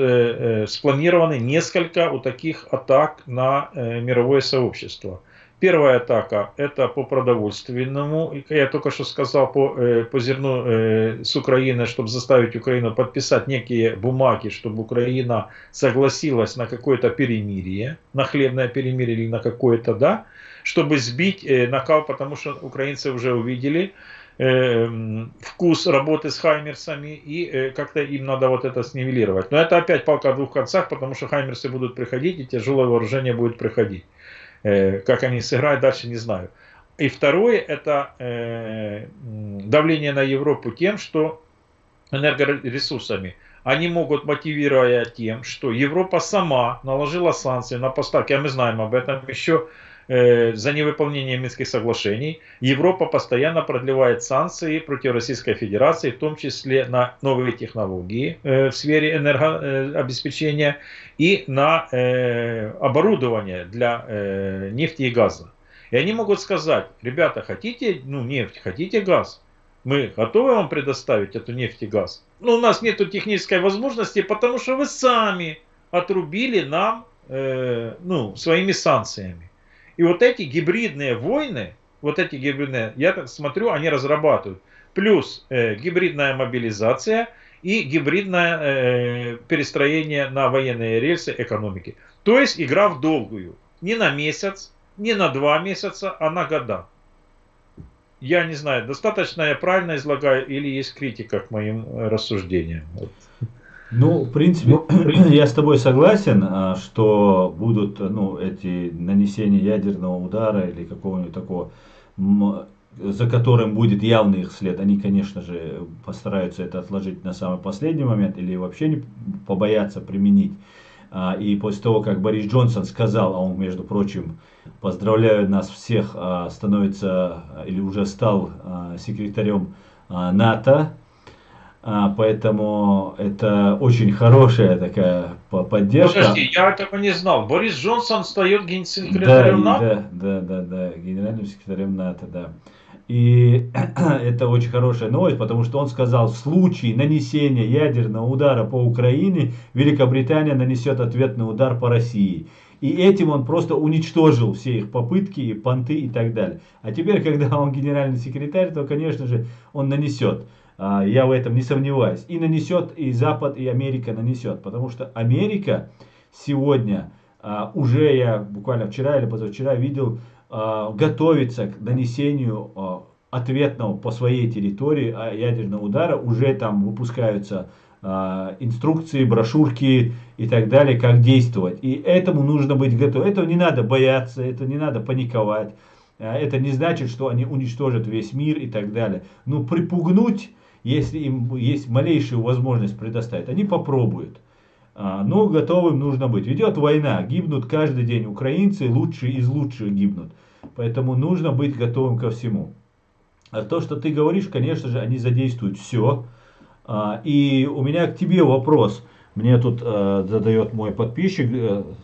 спланированы несколько вот таких атак на мировое сообщество. Первая атака — это по продовольственному, я только что сказал, по зерну с Украины, чтобы заставить Украину подписать некие бумаги, чтобы Украина согласилась на какое-то перемирие, на хлебное перемирие или на какое-то, да, чтобы сбить накал, потому что украинцы уже увидели вкус работы с хаймерсами, и как-то им надо вот это снивелировать. Но это опять палка о двух концах, потому что хаймерсы будут приходить, и тяжелое вооружение будет приходить. Как они сыграют дальше, не знаю. И второе — это давление на Европу тем, что энергоресурсами. Они могут, мотивируя тем, что Европа сама наложила санкции на поставки, а мы знаем об этом еще, за невыполнение Минских соглашений. Европа постоянно продлевает санкции против Российской Федерации, в том числе на новые технологии в сфере энергообеспечения и на оборудование для нефти и газа. И они могут сказать: ребята, хотите нефть, хотите газ? Мы готовы вам предоставить эту нефть и газ. Но у нас нет технической возможности, потому что вы сами отрубили нам ну, своими санкциями. И вот эти гибридные войны, я так смотрю, они разрабатывают. Плюс гибридная мобилизация и гибридное перестроение на военные рельсы экономики. То есть игра в долгую. Не на месяц, не на 2 месяца, а на года. Я не знаю, достаточно я правильно излагаю или есть критика к моим рассуждениям. Вот. Ну, в принципе, я с тобой согласен, что будут, ну, эти нанесения ядерного удара или какого-нибудь такого, за которым будет явный их след. Они, конечно же, постараются это отложить на самый последний момент или вообще не побоятся применить. И после того, как Борис Джонсон сказал, а он, между прочим, поздравляю нас всех, становится или уже стал секретарем НАТО. Поэтому это очень хорошая такая поддержка. Подожди, я этого не знал. Борис Джонсон стает генсекретарем НАТО? Да, генеральным секретарем НАТО, да. И это очень хорошая новость, потому что он сказал, в случае нанесения ядерного удара по Украине, Великобритания нанесет ответный удар по России. И этим он просто уничтожил все их попытки, и понты и так далее. А теперь, когда он генеральный секретарь, то, конечно же, он нанесет. Я в этом не сомневаюсь. И нанесет, и Запад, и Америка нанесет. Потому что Америка сегодня, уже я буквально вчера или позавчера видел, готовится к нанесению ответного по своей территории ядерного удара. Уже там выпускаются инструкции, брошюрки и так далее, как действовать. И этому нужно быть готовым. Этого не надо бояться, это не надо паниковать. Это не значит, что они уничтожат весь мир и так далее. Но припугнуть, если им есть малейшую возможность предоставить, они попробуют. Но готовым нужно быть. Идет война, гибнут каждый день украинцы, лучшие из лучших гибнут. Поэтому нужно быть готовым ко всему. А то, что ты говоришь, конечно же, они задействуют все. И у меня к тебе вопрос. Мне тут задает мой подписчик,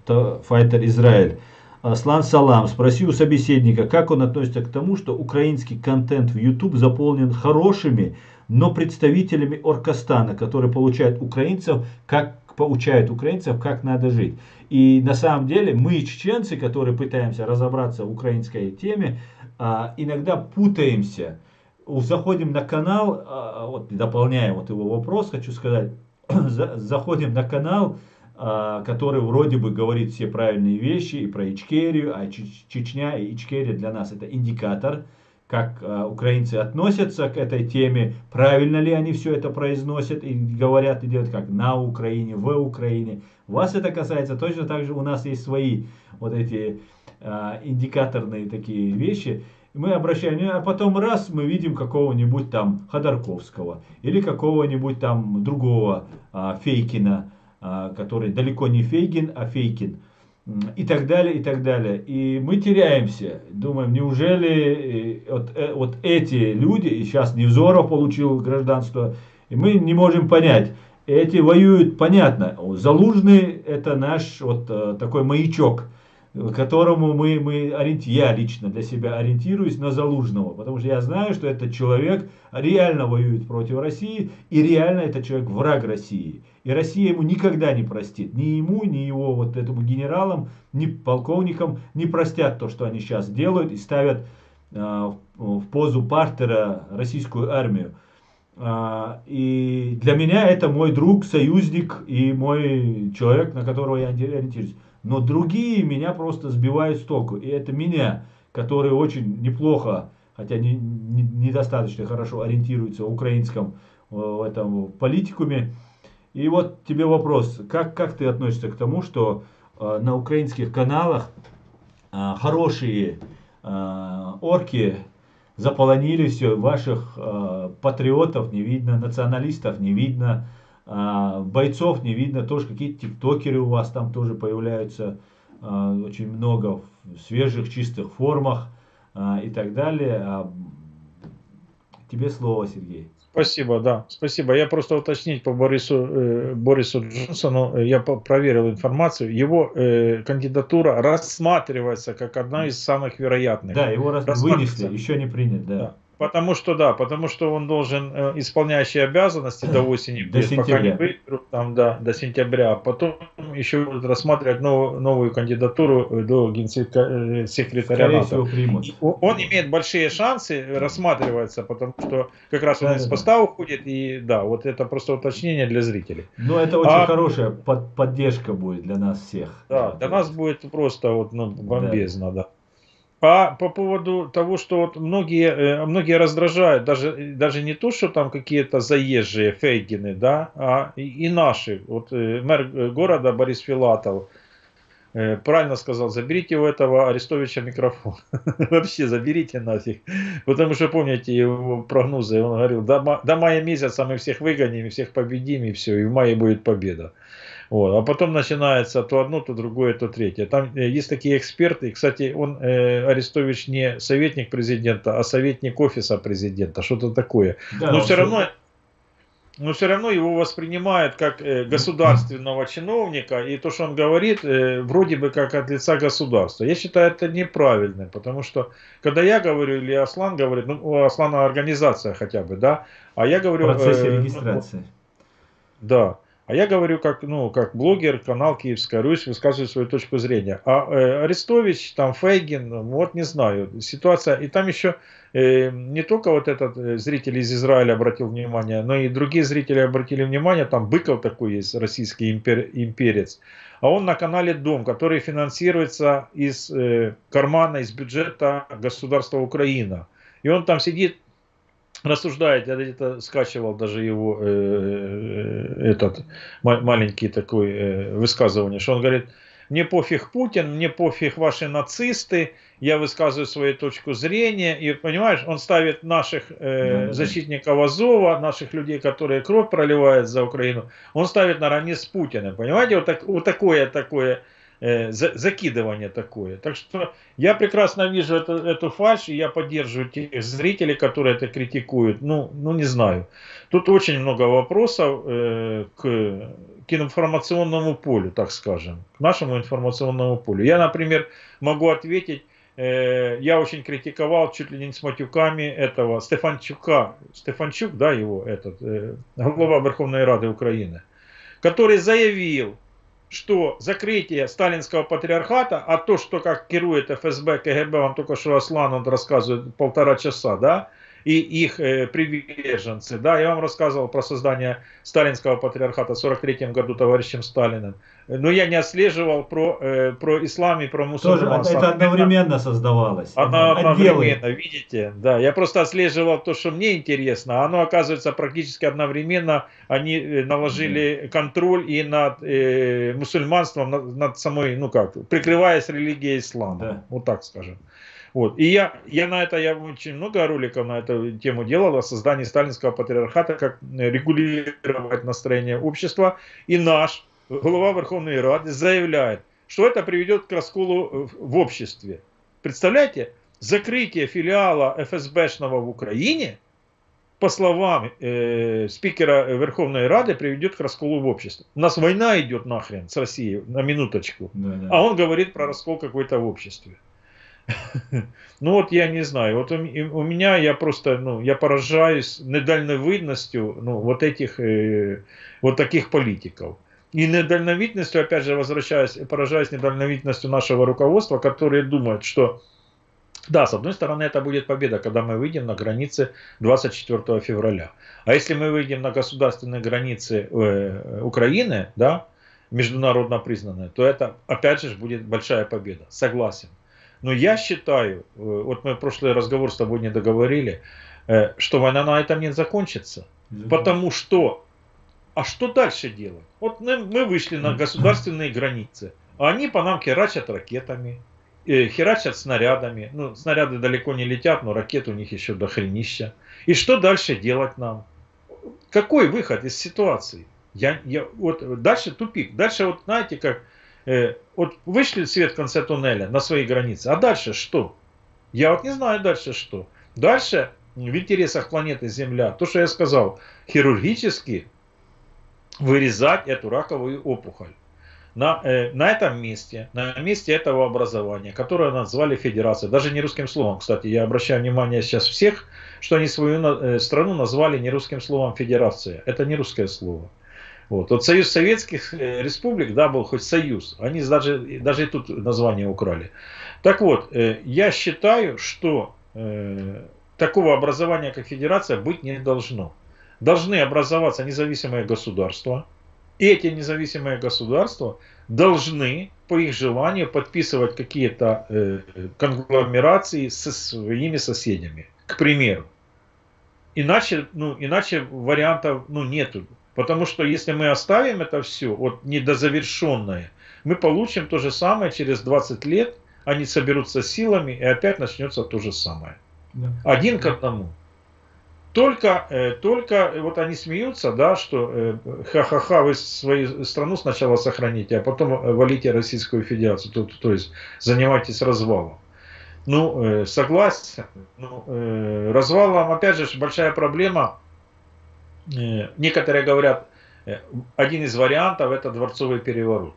Файтер Израиль. Аслан Салам, спроси у собеседника, как он относится к тому, что украинский контент в YouTube заполнен хорошими, но представителями Оркостана, которые получают украинцев, как надо жить. И на самом деле мы, чеченцы, которые пытаемся разобраться в украинской теме, иногда путаемся. Заходим на канал, вот дополняя вот его вопрос, хочу сказать, заходим на канал, который вроде бы говорит все правильные вещи и про Ичкерию, а Чечня и Ичкерия для нас это индикатор, как украинцы относятся к этой теме, правильно ли они все это произносят и говорят и делают, как на Украине, в Украине. Вас это касается, точно так же у нас есть свои вот эти индикаторные такие вещи. Мы обращаем, а потом раз мы видим какого-нибудь там Ходорковского или какого-нибудь там другого Фейкина, который далеко не Фейгин, а Фейкин. И так далее, и так далее. И мы теряемся. Думаем, неужели вот эти люди, и сейчас Невзоров получил гражданство, и мы не можем понять. Эти воюют, понятно. Залужный это наш вот такой маячок, которому я лично для себя ориентируюсь на Залужного. Потому что я знаю, что этот человек реально воюет против России, и реально этот человек враг России. И Россия ему никогда не простит. Ни ему, ни его вот этому генералам, ни полковникам не простят то, что они сейчас делают и ставят в позу партера российскую армию. И для меня это мой друг, союзник и мой человек, на которого я ориентируюсь. Но другие меня просто сбивают с толку. И это меня, который очень неплохо, хотя недостаточно хорошо ориентируется в украинском в этом политикуме. И вот тебе вопрос, как ты относишься к тому, что на украинских каналах хорошие орки заполонили все, ваших патриотов не видно, националистов не видно, бойцов не видно, тоже какие-то тиктокеры у вас там тоже появляются, очень много в свежих, чистых формах и так далее. Тебе слово, Сергей. Спасибо, да, спасибо. Я просто уточнить по Борису Джонсону, я проверил информацию, его кандидатура рассматривается как одна из самых вероятных. Да, его вынесли, еще не принят, да. Потому что, да, потому что он должен, исполняющий обязанности до осени До будет, пока не сентября. выберут, там, да, до сентября, а потом еще будут рассматривать новую кандидатуру до секретаря Скорее НАТО. всего, примут. И он имеет большие шансы рассматриваться, потому что как раз он Да, из да, да. поста уходит, и да, вот это просто уточнение для зрителей. Но это очень А хорошая поддержка будет для нас всех. да, для нас Вот. будет просто вот, ну, Да. бомбезно, да. А по поводу того, что вот многие раздражают, даже не то, что там какие-то заезжие Фейгины, да, а и наши. Вот мэр города Борис Филатов правильно сказал: заберите у этого Арестовича микрофон. Вообще заберите нафиг. Потому что помните его прогнозы, он говорил: до мая месяца мы всех выгоним, всех победим, и все, и в мае будет победа. Вот. А потом начинается то одно, то другое, то третье. Там есть такие эксперты. Кстати, он, Арестович, не советник президента, а советник офиса президента. Что-то такое. Да, Но он все равно, но все равно его воспринимают как государственного чиновника. И то, что он говорит, вроде бы как от лица государства. Я считаю, это неправильно. Потому что, когда я говорю, или Аслан говорит, ну, у Аслана организация хотя бы, да, а я в говорю... процессе регистрации. Да. А я говорю как, ну, как блогер, канал Киевская Русь, высказываю свою точку зрения. А Арестович, там Фейгин, вот не знаю, ситуация. И там еще не только вот этот зритель из Израиля обратил внимание, но и другие зрители обратили внимание, там Быков такой есть, российский имперец. А он на канале Дом, который финансируется из кармана, из бюджета государства Украина. И он там сидит, рассуждает, я где-то скачивал даже его этот маленький такой высказывание, что он говорит: мне пофиг Путин, мне пофиг ваши нацисты, я высказываю свою точку зрения. И понимаешь, он ставит наших Да, да, да. защитников Азова, наших людей, которые кровь проливают за Украину, он ставит наравне с Путиным. Понимаете, вот такое закидывание такое. Так что я прекрасно вижу эту фальшь, и я поддерживаю тех зрителей, которые это критикуют. Ну не знаю. Тут очень много вопросов к информационному полю, так скажем, к нашему информационному полю. Я, например, могу ответить, я очень критиковал чуть ли не с матюками этого Стефанчука, Стефанчук, да, его, этот, глава Верховной Рады Украины, который заявил, что закрытие сталинского патриархата, а то, что как керует ФСБ, КГБ, вам только что Аслан он рассказывает 1,5 часа, да, и их приверженцы, да, я вам рассказывал про создание сталинского патриархата в 1943 году товарищем Сталиным, но я не отслеживал про ислам и про мусульманство. Тоже это одновременно создавалось. Одновременно, видите, да, я просто отслеживал то, что мне интересно, а оно, оказывается, практически одновременно они наложили контроль и над мусульманством, над самой, ну как, прикрываясь религией ислама, Да. вот так скажем. Вот. И я очень много роликов на эту тему делал, о создании сталинского патриархата, как регулировать настроение общества. И наш глава Верховной Рады заявляет, что это приведет к расколу в обществе. Представляете, закрытие филиала ФСБшного в Украине, по словам спикера Верховной Рады, приведет к расколу в обществе. У нас война идет нахрен с Россией, на минуточку. Да. А он говорит про раскол какой-то в обществе. Ну вот я не знаю, вот у меня я просто, ну, я поражаюсь недальновидностью, ну, вот этих, вот таких политиков. И недальновидностью, опять же, поражаюсь недальновидностью нашего руководства, которые думают, что, да, с одной стороны, это будет победа, когда мы выйдем на границы 24 февраля. А если мы выйдем на государственные границы Украины, да, международно признанные, то это, опять же, будет большая победа. Согласен. Но я считаю, вот мы в прошлый разговор с тобой не договорили, что война на этом не закончится. Потому что, а что дальше делать? Вот мы вышли на государственные границы, а они по нам херачат ракетами, херачат снарядами. Ну, снаряды далеко не летят, но ракет у них еще до хренища. И что дальше делать нам? Какой выход из ситуации? Вот дальше тупик. Дальше вот знаете как... Вот вышли свет в конце туннеля на свои границы, а дальше что? Я вот не знаю дальше что. Дальше в интересах планеты Земля, то, что я сказал, хирургически вырезать эту раковую опухоль. на этом месте, на месте этого образования, которое назвали федерацией, даже не русским словом, кстати, я обращаю внимание сейчас всех, что они свою страну назвали не русским словом федерация. Это не русское слово. Вот Союз Советских Республик, да, был хоть союз, они даже и тут название украли. Так вот, я считаю, что такого образования, как федерация, быть не должно. Должны образоваться независимые государства, и эти независимые государства должны, по их желанию, подписывать какие-то конгломерации со своими соседями, к примеру. Иначе вариантов нету. Потому что если мы оставим это все недозавершенное, мы получим то же самое через 20 лет, они соберутся силами, и опять начнется то же самое. Да. Один к одному. Только вот они смеются, да, что ха-ха-ха, вы свою страну сначала сохраните, а потом валите Российскую Федерацию, то есть занимайтесь развалом. Согласен. Развалом, опять же, большая проблема. Некоторые говорят, один из вариантов это дворцовый переворот.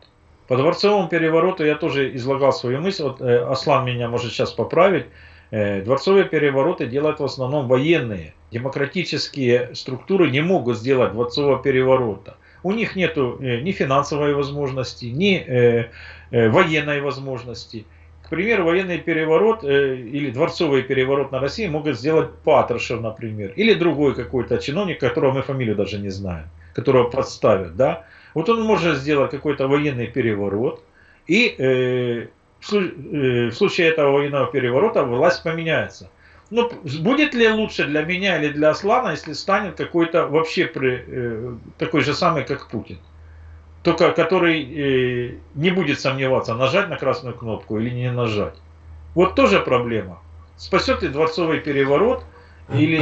По дворцовому перевороту я тоже излагал свою мысль. Вот Аслан меня может сейчас поправить. Дворцовые перевороты делают в основном военные. Демократические структуры не могут сделать дворцового переворота. У них нет ни финансовой возможности, ни военной возможности. К примеру, военный переворот или дворцовый переворот на России могут сделать Патрушев, например, или другой какой-то чиновник, которого мы фамилию даже не знаем, которого подставят. Да? Вот он может сделать какой-то военный переворот, и в случае этого военного переворота власть поменяется. Но будет ли лучше для меня или для Аслана, если станет какой-то вообще такой же самый, как Путин? Только который не будет сомневаться, нажать на красную кнопку или не нажать. Вот тоже проблема. Спасет ли дворцовый переворот или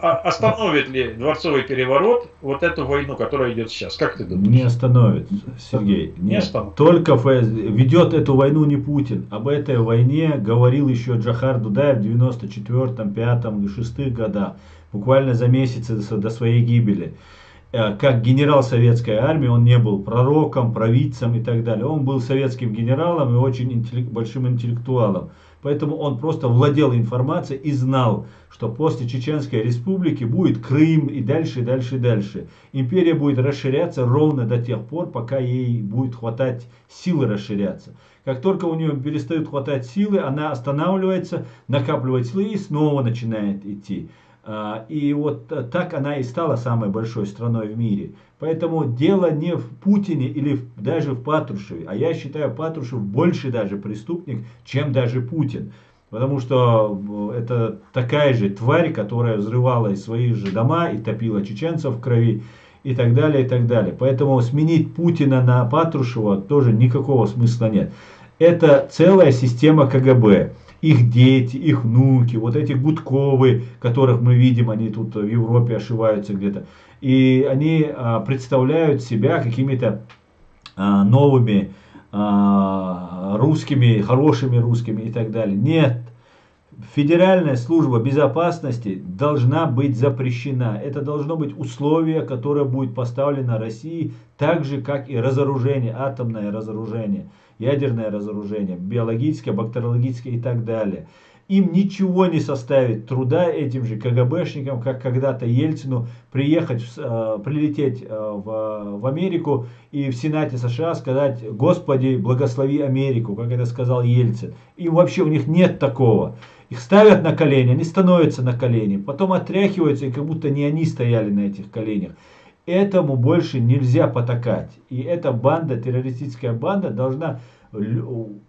остановит ли дворцовый переворот вот эту войну, которая идет сейчас? Как ты думаешь? Не остановит, Сергей. Не остановит. Только ведет эту войну не Путин. Об этой войне говорил еще Джохар Дудаев в 94-м, 5-м и 6-х годах. Буквально за месяцы до своей гибели. Как генерал советской армии, он не был пророком, провидцем и так далее. Он был советским генералом и очень большим интеллектуалом. Поэтому он просто владел информацией и знал, что после Чеченской республики будет Крым и дальше, дальше, дальше. Империя будет расширяться ровно до тех пор, пока ей будет хватать силы расширяться. Как только у нее перестают хватать силы, она останавливается, накапливает силы и снова начинает идти. И вот так она и стала самой большой страной в мире. Поэтому дело не в Путине или даже в Патрушеве. А я считаю, Патрушев больше даже преступник, чем даже Путин. Потому что это такая же тварь, которая взрывала и свои же дома и топила чеченцев в крови и так далее, и так далее. Поэтому сменить Путина на Патрушева тоже никакого смысла нет. Это целая система КГБ. Их дети, их внуки, вот эти Гудковы, которых мы видим, они тут в Европе ошиваются где-то. И они представляют себя какими-то новыми русскими, хорошими русскими и так далее. Нет. Федеральная служба безопасности должна быть запрещена. Это должно быть условие, которое будет поставлено России, так же, как и разоружение, атомное разоружение, ядерное разоружение, биологическое, бактериологическое и так далее. Им ничего не составит труда этим же КГБшникам, как когда-то Ельцину, прилететь в Америку и в Сенате США сказать: «Господи, благослови Америку», как это сказал Ельцин. И вообще у них нет такого. Их ставят на колени, они становятся на колени, потом отряхиваются, и как будто не они стояли на этих коленях. Этому больше нельзя потакать. И эта банда, террористическая банда, должна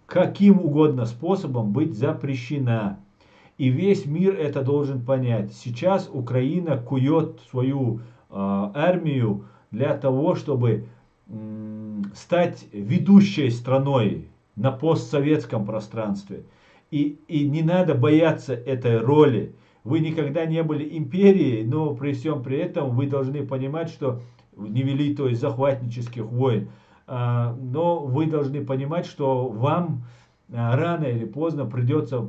каким угодно способом быть запрещена. И весь мир это должен понять. Сейчас Украина кует свою армию для того, чтобы стать ведущей страной на постсоветском пространстве. И не надо бояться этой роли. Вы никогда не были империей, но при всем при этом вы должны понимать, что не вели, то есть захватнических войн. Но вы должны понимать, что вам рано или поздно придется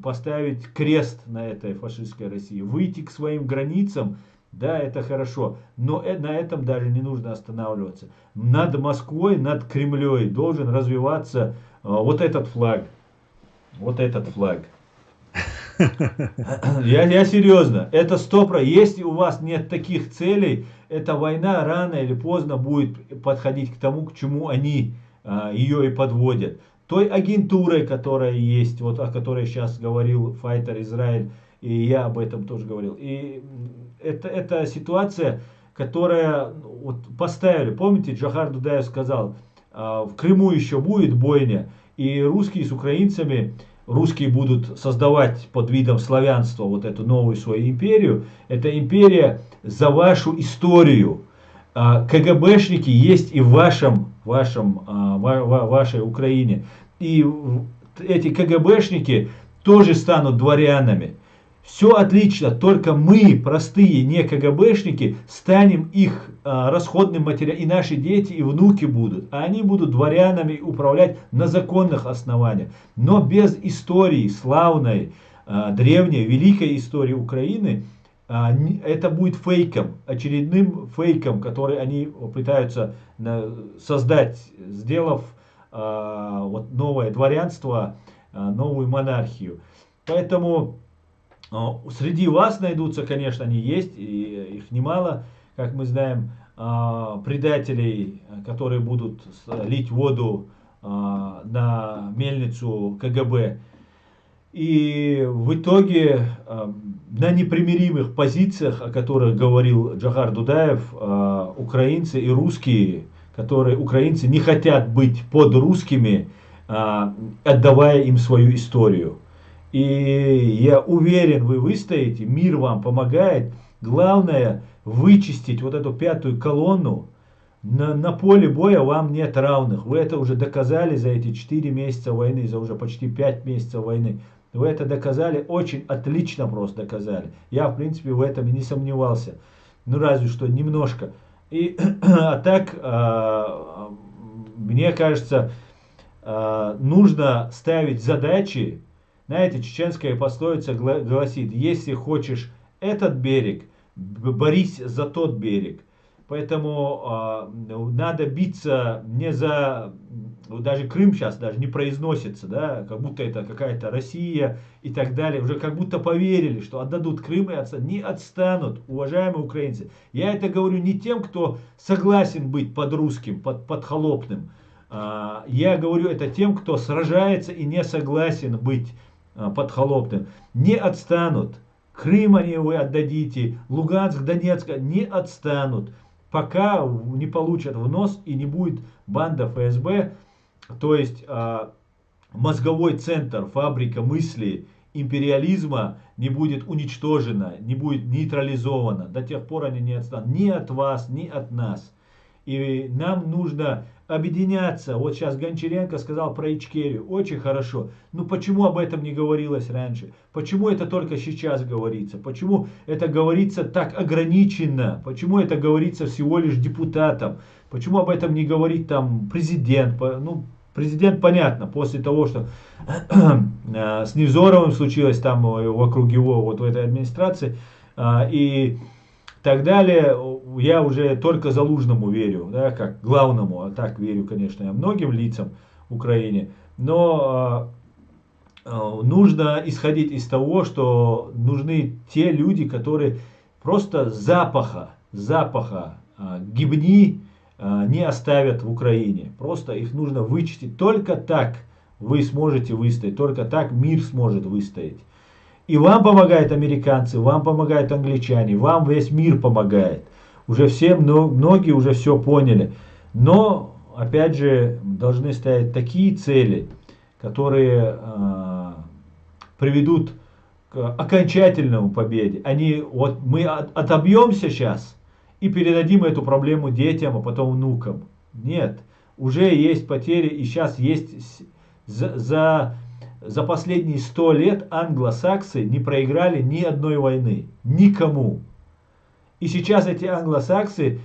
поставить крест на этой фашистской России. Выйти к своим границам Да, это хорошо, но на этом даже не нужно останавливаться. Над Москвой, над Кремлем должен развиваться вот этот флаг. Вот этот флаг. Я серьезно, это 100%. Если у вас нет таких целей, эта война рано или поздно будет подходить к тому, к чему они ее и подводят. Той агентурой, которая есть, вот о которой сейчас говорил Файтер Израиль, и я об этом тоже говорил. И это ситуация, которая вот поставили. Помните, Джохар Дудаев сказал, в Крыму еще будет бойня, и русские с украинцами, русские будут создавать под видом славянства вот эту новую свою империю. Это империя за вашу историю. КГБшники есть и в вашей Украине. И эти КГБшники тоже станут дворянами. Все отлично, только мы, простые не КГБшники, станем их расходным материалом, и наши дети и внуки будут. А они будут дворянами управлять на законных основаниях. Но без истории славной, древней, великой истории Украины, это будет фейком, очередным фейком, который они пытаются создать, сделав вот новое дворянство, новую монархию. Поэтому среди вас найдутся, конечно, они есть, и их немало, как мы знаем, предателей, которые будут лить воду на мельницу КГБ. И в итоге на непримиримых позициях, о которых говорил Джохар Дудаев, украинцы и русские, украинцы не хотят быть под русскими, отдавая им свою историю. И я уверен, вы выстоите, мир вам помогает. Главное вычистить вот эту пятую колонну. На поле боя вам нет равных. Вы это уже доказали за эти 4 месяца войны, за уже почти 5 месяцев войны. Вы это доказали, очень отлично просто доказали. Я, в принципе, в этом и не сомневался. Ну, разве что немножко. А так, мне кажется, нужно ставить задачи. Знаете, чеченская пословица гласит, если хочешь этот берег, борись за тот берег. Поэтому надо биться не за... Даже Крым сейчас даже не произносится, да, как будто это какая-то Россия и так далее. Уже как будто поверили, что отдадут Крым и не отстанут, уважаемые украинцы. Я это говорю не тем, кто согласен быть под русским, под холопным. Я говорю это тем, кто сражается и не согласен быть под холопным. Не отстанут. Крым они вы отдадите, Луганск, Донецк не отстанут. Пока не получат в нос и не будет банда ФСБ, то есть мозговой центр, фабрика мысли империализма не будет уничтожена, не будет нейтрализована. До тех пор они не отстанут ни от вас, ни от нас. И нам нужно объединяться. Вот сейчас Гончаренко сказал про Ичкерию. Очень хорошо. Ну почему об этом не говорилось раньше? Почему это только сейчас говорится? Почему это говорится так ограниченно? Почему это говорится всего лишь депутатам? Почему об этом не говорит там президент? Ну, президент понятно, после того, что с Невзоровым случилось там вокруг его, вот в этой администрации, и так далее, я уже только Залужному верю, да, как главному, а так верю, конечно, я многим лицам в Украине, но нужно исходить из того, что нужны те люди, которые просто запаха гибни не оставят в Украине, просто их нужно вычистить, только так вы сможете выстоять, только так мир сможет выстоять. И вам помогают американцы, вам помогают англичане, вам весь мир помогает. Уже все, многие уже все поняли. Но, опять же, должны стоять такие цели, которые приведут к окончательному победе. Вот мы отобьемся сейчас и передадим эту проблему детям, а потом внукам. Нет, уже есть потери, и сейчас есть за последние 100 лет англосаксы не проиграли ни одной войны. Никому. И сейчас эти англосаксы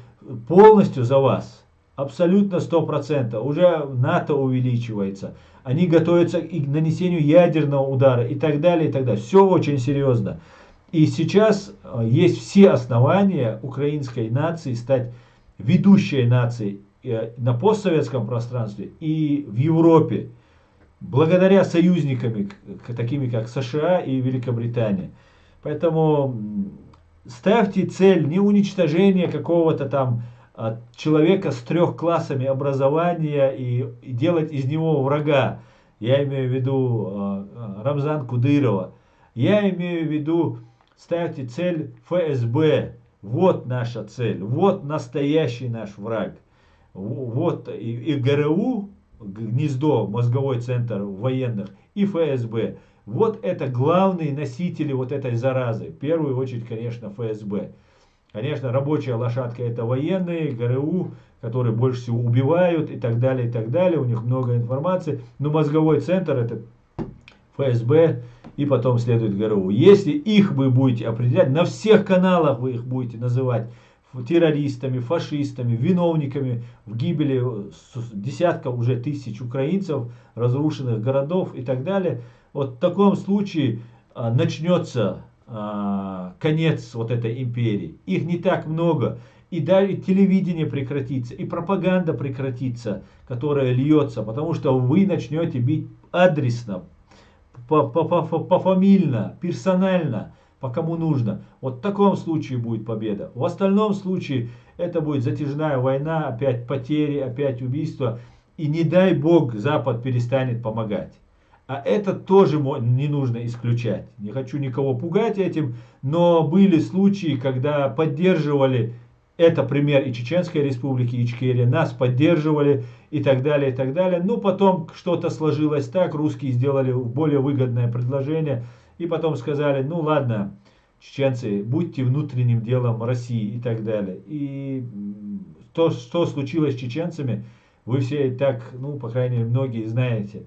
полностью за вас. Абсолютно 100%. Уже НАТО увеличивается. Они готовятся и к нанесению ядерного удара и так далее, и так далее. Все очень серьезно. И сейчас есть все основания украинской нации стать ведущей нацией на постсоветском пространстве и в Европе, благодаря союзникам, такими как США и Великобритания. Поэтому ставьте цель не уничтожение какого-то там человека с 3 классами образования и делать из него врага. Я имею в виду Рамзан Кудырова. Я имею в виду, ставьте цель ФСБ. Вот наша цель. Вот настоящий наш враг. Вот и ГРУ, гнездо, мозговой центр военных, и ФСБ. Вот это главные носители вот этой заразы. В первую очередь, конечно, ФСБ. Конечно, рабочая лошадка это военные, ГРУ, которые больше всего убивают и так далее, и так далее. У них много информации. Но мозговой центр это ФСБ и потом следует ГРУ. Если их вы будете определять, на всех каналах вы их будете называть террористами, фашистами, виновниками в гибели десятков уже тысяч украинцев, разрушенных городов и так далее. Вот в таком случае начнется конец вот этой империи. Их не так много. И даже телевидение прекратится, и пропаганда прекратится, которая льется, потому что вы начнете бить адресно, пофамильно, персонально, по кому нужно. Вот в таком случае будет победа. В остальном случае это будет затяжная война, опять потери, опять убийства. И не дай бог Запад перестанет помогать. А это тоже не нужно исключать. Не хочу никого пугать этим, но были случаи, когда поддерживали, это пример и Чеченской республики, Ичкерия, нас поддерживали и так далее, и так далее. Но потом что-то сложилось так, русские сделали более выгодное предложение, и потом сказали, ну ладно, чеченцы, будьте внутренним делом России и так далее. И то, что случилось с чеченцами, вы все и так, ну, по крайней мере, многие знаете.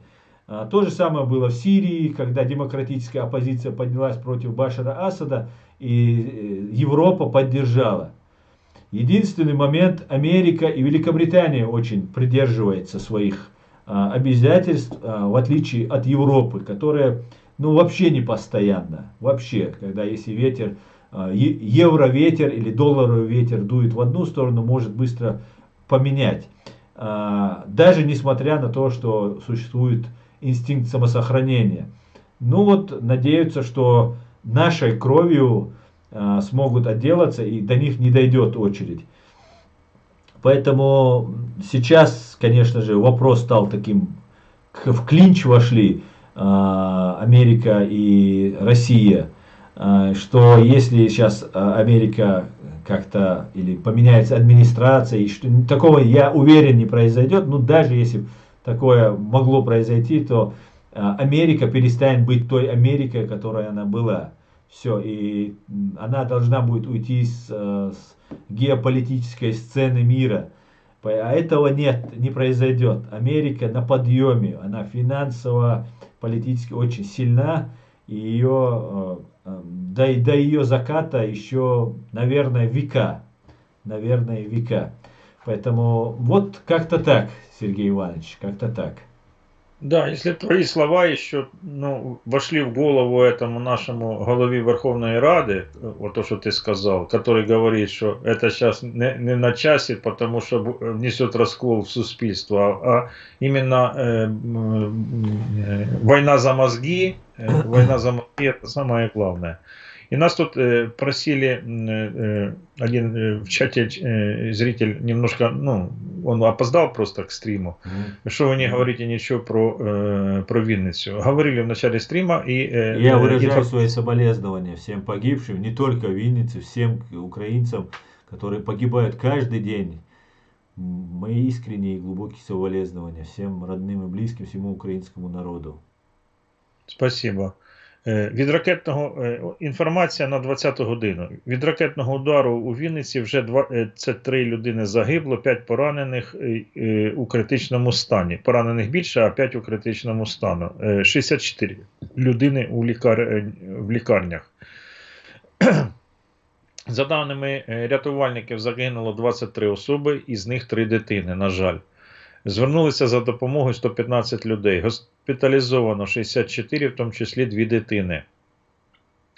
То же самое было в Сирии, когда демократическая оппозиция поднялась против Башара Асада, и Европа поддержала. Единственный момент, Америка и Великобритания очень придерживается своих обязательств, в отличие от Европы, которая, ну, вообще не постоянно. Вообще, когда если ветер, евро-ветер или долларовый ветер дует в одну сторону, может быстро поменять. Даже несмотря на то, что существует инстинкт самосохранения. Ну вот, надеются, что нашей кровью смогут отделаться и до них не дойдет очередь. Поэтому сейчас, конечно же, вопрос стал таким, в клинч вошли Америка и Россия, что если сейчас Америка как-то или поменяется администрация, и что такого, я уверен, не произойдет, но даже если такое могло произойти, то Америка перестанет быть той Америкой, которой она была. Все, и она должна будет уйти с геополитической сцены мира. А этого нет, не произойдет. Америка на подъеме, она финансово, политически очень сильна, и ее, до ее заката еще, наверное, века. Наверное, века. Поэтому вот как-то так, Сергей Иванович, как-то так. Да, если твои слова еще, ну, вошли в голову этому нашему голове Верховной Рады, вот то, что ты сказал, который говорит, что это сейчас не на часе, потому что несет раскол в суспільство, а именно война за мозги, это самое главное. И нас тут просили, один в чате зритель немножко, ну, он опоздал просто к стриму, что вы не говорите ничего про Винницу. Говорили в начале стрима. И я выражаю свои соболезнования всем погибшим, не только в Виннице, всем украинцам, которые погибают каждый день. Мои искренние и глубокие соболезнования всем родным и близким, всему украинскому народу. Спасибо. Від ракетного, інформація на 20 годину. Від ракетного удару у Вінниці вже 23 людини загибло, 5 поранених у критичному стані. Поранених більше, а 5 у критичному стані. 64 людини в лікарнях. За даними рятувальників, загинуло 23 особи, із них 3 дитини, на жаль. Звернулися за допомогою 115 людей. Госпіталізовано 64, в тому числі 2 дитини.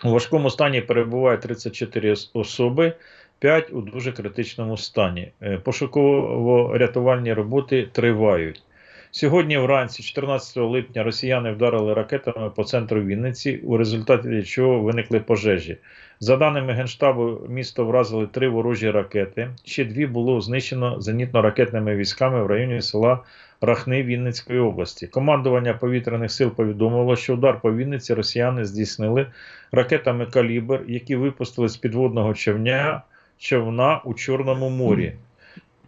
У важкому стані перебуває 34 особи, 5 у дуже критичному стані. Пошуково-рятувальні роботи тривають. Сьогодні вранці, 14 липня, росіяни вдарили ракетами по центру Вінниці, у результаті чого виникли пожежі. За даними Генштабу, місто вразили 3 ворожі ракети, ще 2 було знищено зенітно-ракетними військами в районі села Рахни Вінницької області. Командування повітряних сил повідомило, що удар по Вінниці росіяни здійснили ракетами «Калібр», які випустили з підводного човна у Чорному морі.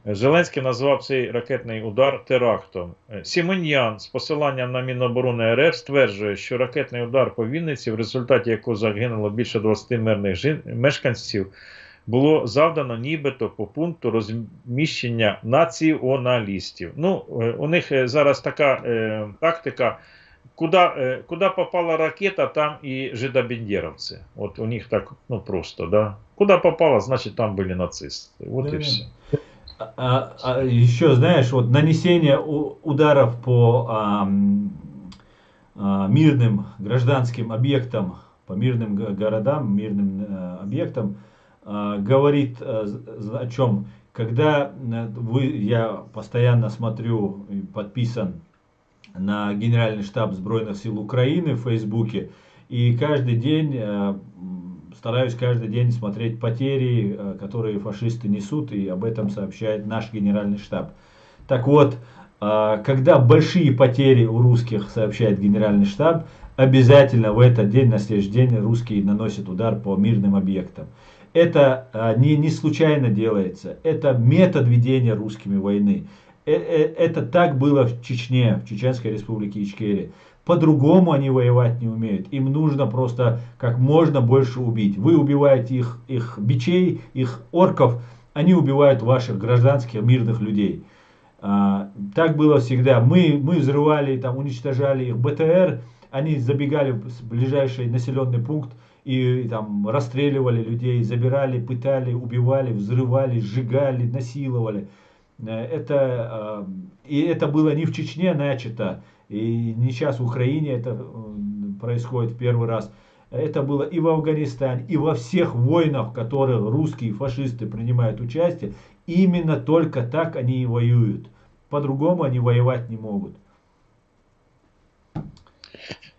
Зеленський назвав цей ракетний удар терактом. Сіменян з посиланням на Міноборони РФ стверджує, що ракетний удар по Вінниці, в результаті якого загинуло більше 20 мирних мешканців, було завдано нібито по пункту розміщення націоналістів. Ну, у них зараз така тактика, куди попала ракета, там і жидобендеровці. От у них так, ну просто, да. Куда попало, значит там были нацисты. Вот Да, и все. Еще, знаешь, вот нанесение ударов по мирным гражданским объектам, по мирным городам, мирным объектам, говорит о чем? Когда я постоянно смотрю, подписан на Генеральный штаб Збройных сил Украины в Фейсбуке, и каждый день стараюсь каждый день смотреть потери, которые фашисты несут, и об этом сообщает наш Генеральный штаб. Так вот, когда большие потери у русских сообщает Генеральный штаб, обязательно в этот день, на следующий день, русские наносят удар по мирным объектам. Это не случайно делается, это метод ведения русскими войны. Это так было в Чечне, в Чеченской республике Ичкерия. По-другому они воевать не умеют. Им нужно просто как можно больше убить. Вы убиваете их бичей, их орков, они убивают ваших гражданских мирных людей. Так было всегда. Мы взрывали, там, уничтожали их БТР, они забегали в ближайший населенный пункт и там расстреливали людей, забирали, пытали, убивали, взрывали, сжигали, насиловали. И это было не в Чечне начато, и не сейчас в Украине это происходит в первый раз. Это было и в Афганистане, и во всех войнах, в которых русские фашисты принимают участие. Именно только так они и воюют. По-другому они воевать не могут.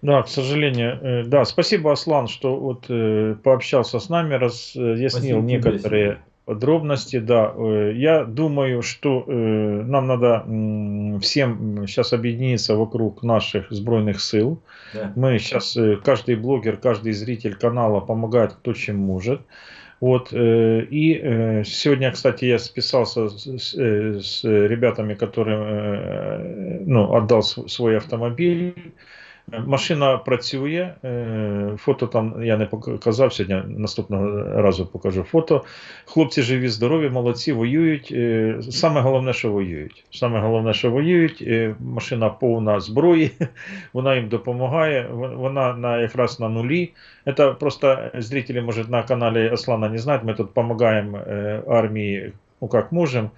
Да, к сожалению. Да, спасибо, Аслан, что вот пообщался с нами, разъяснил некоторые подробности. Да, я думаю, что нам надо всем сейчас объединиться вокруг наших сбройных сил. Да. Мы сейчас, каждый блогер, каждый зритель канала помогает кто чем может. Вот, и сегодня, кстати, я списался с ребятами, которым отдал свой автомобиль. Машина працює, фото там я не показав, сьогодні наступного разу покажу фото. Хлопці живі, здорові, молодці, воюють. Саме головне, що воюють. Саме головне, що воюють. Машина повна зброї, вона їм допомагає, вона якраз на нулі. Это просто зрители, может, на канале Аслана не знают, мы тут помогаем армии, как можем.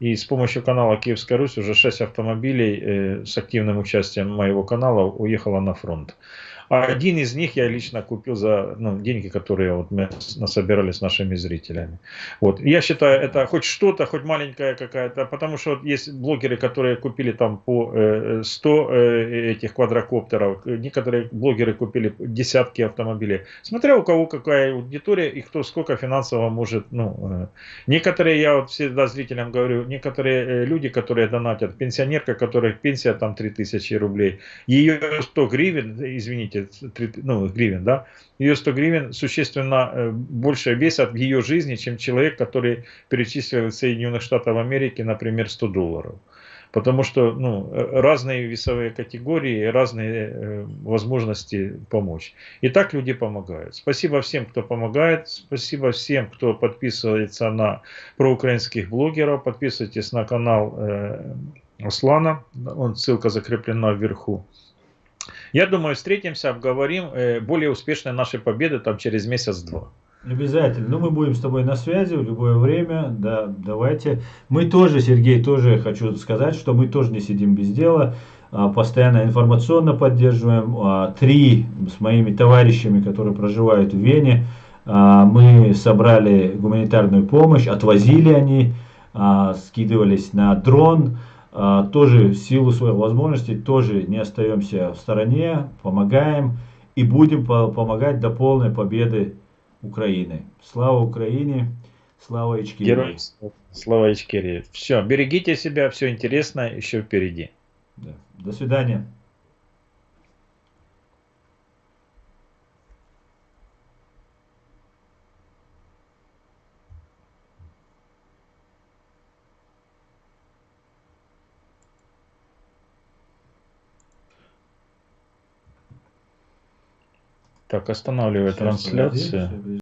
И с помощью канала Киевская Русь уже 6 автомобилей с активным участием моего канала уехало на фронт. А один из них я лично купил за деньги, которые вот мы насобирали с нашими зрителями. Вот. Я считаю, это хоть что-то, хоть маленькая какая-то, потому что вот есть блогеры, которые купили там по 100 этих квадрокоптеров, некоторые блогеры купили десятки автомобилей. Смотря у кого какая аудитория и кто сколько финансово может. Некоторые, я вот всегда зрителям говорю, некоторые люди, которые донатят, пенсионерка, которая пенсия там 3000 рублей, ее 100 гривен, извините, гривен, да, ее 100 гривен существенно больше весят в ее жизни, чем человек, который перечислил из Соединенных Штатов Америки, например, $100. Потому что разные весовые категории, разные возможности помочь. И так люди помогают. Спасибо всем, кто помогает. Спасибо всем, кто подписывается на проукраинских блогеров. Подписывайтесь на канал Аслана. Ссылка закреплена вверху. Я думаю, встретимся, обговорим более успешные наши победы там через месяц-два. Обязательно. Мы будем с тобой на связи в любое время. Да, давайте. Мы тоже, Сергей, тоже хочу сказать, что мы тоже не сидим без дела. постоянно информационно поддерживаем. 3 с моими товарищами, которые проживают в Вене, мы собрали гуманитарную помощь, отвозили они, скидывались на дрон. Тоже в силу своих возможностей тоже не остаемся в стороне, помогаем и будем помогать до полной победы Украины. Слава Украине, слава Героям Ичкерии. слава Ичкерии. Все, берегите себя, все интересное еще впереди. Да. До свидания. Так, останавливаю Сейчас, подожди, трансляцию.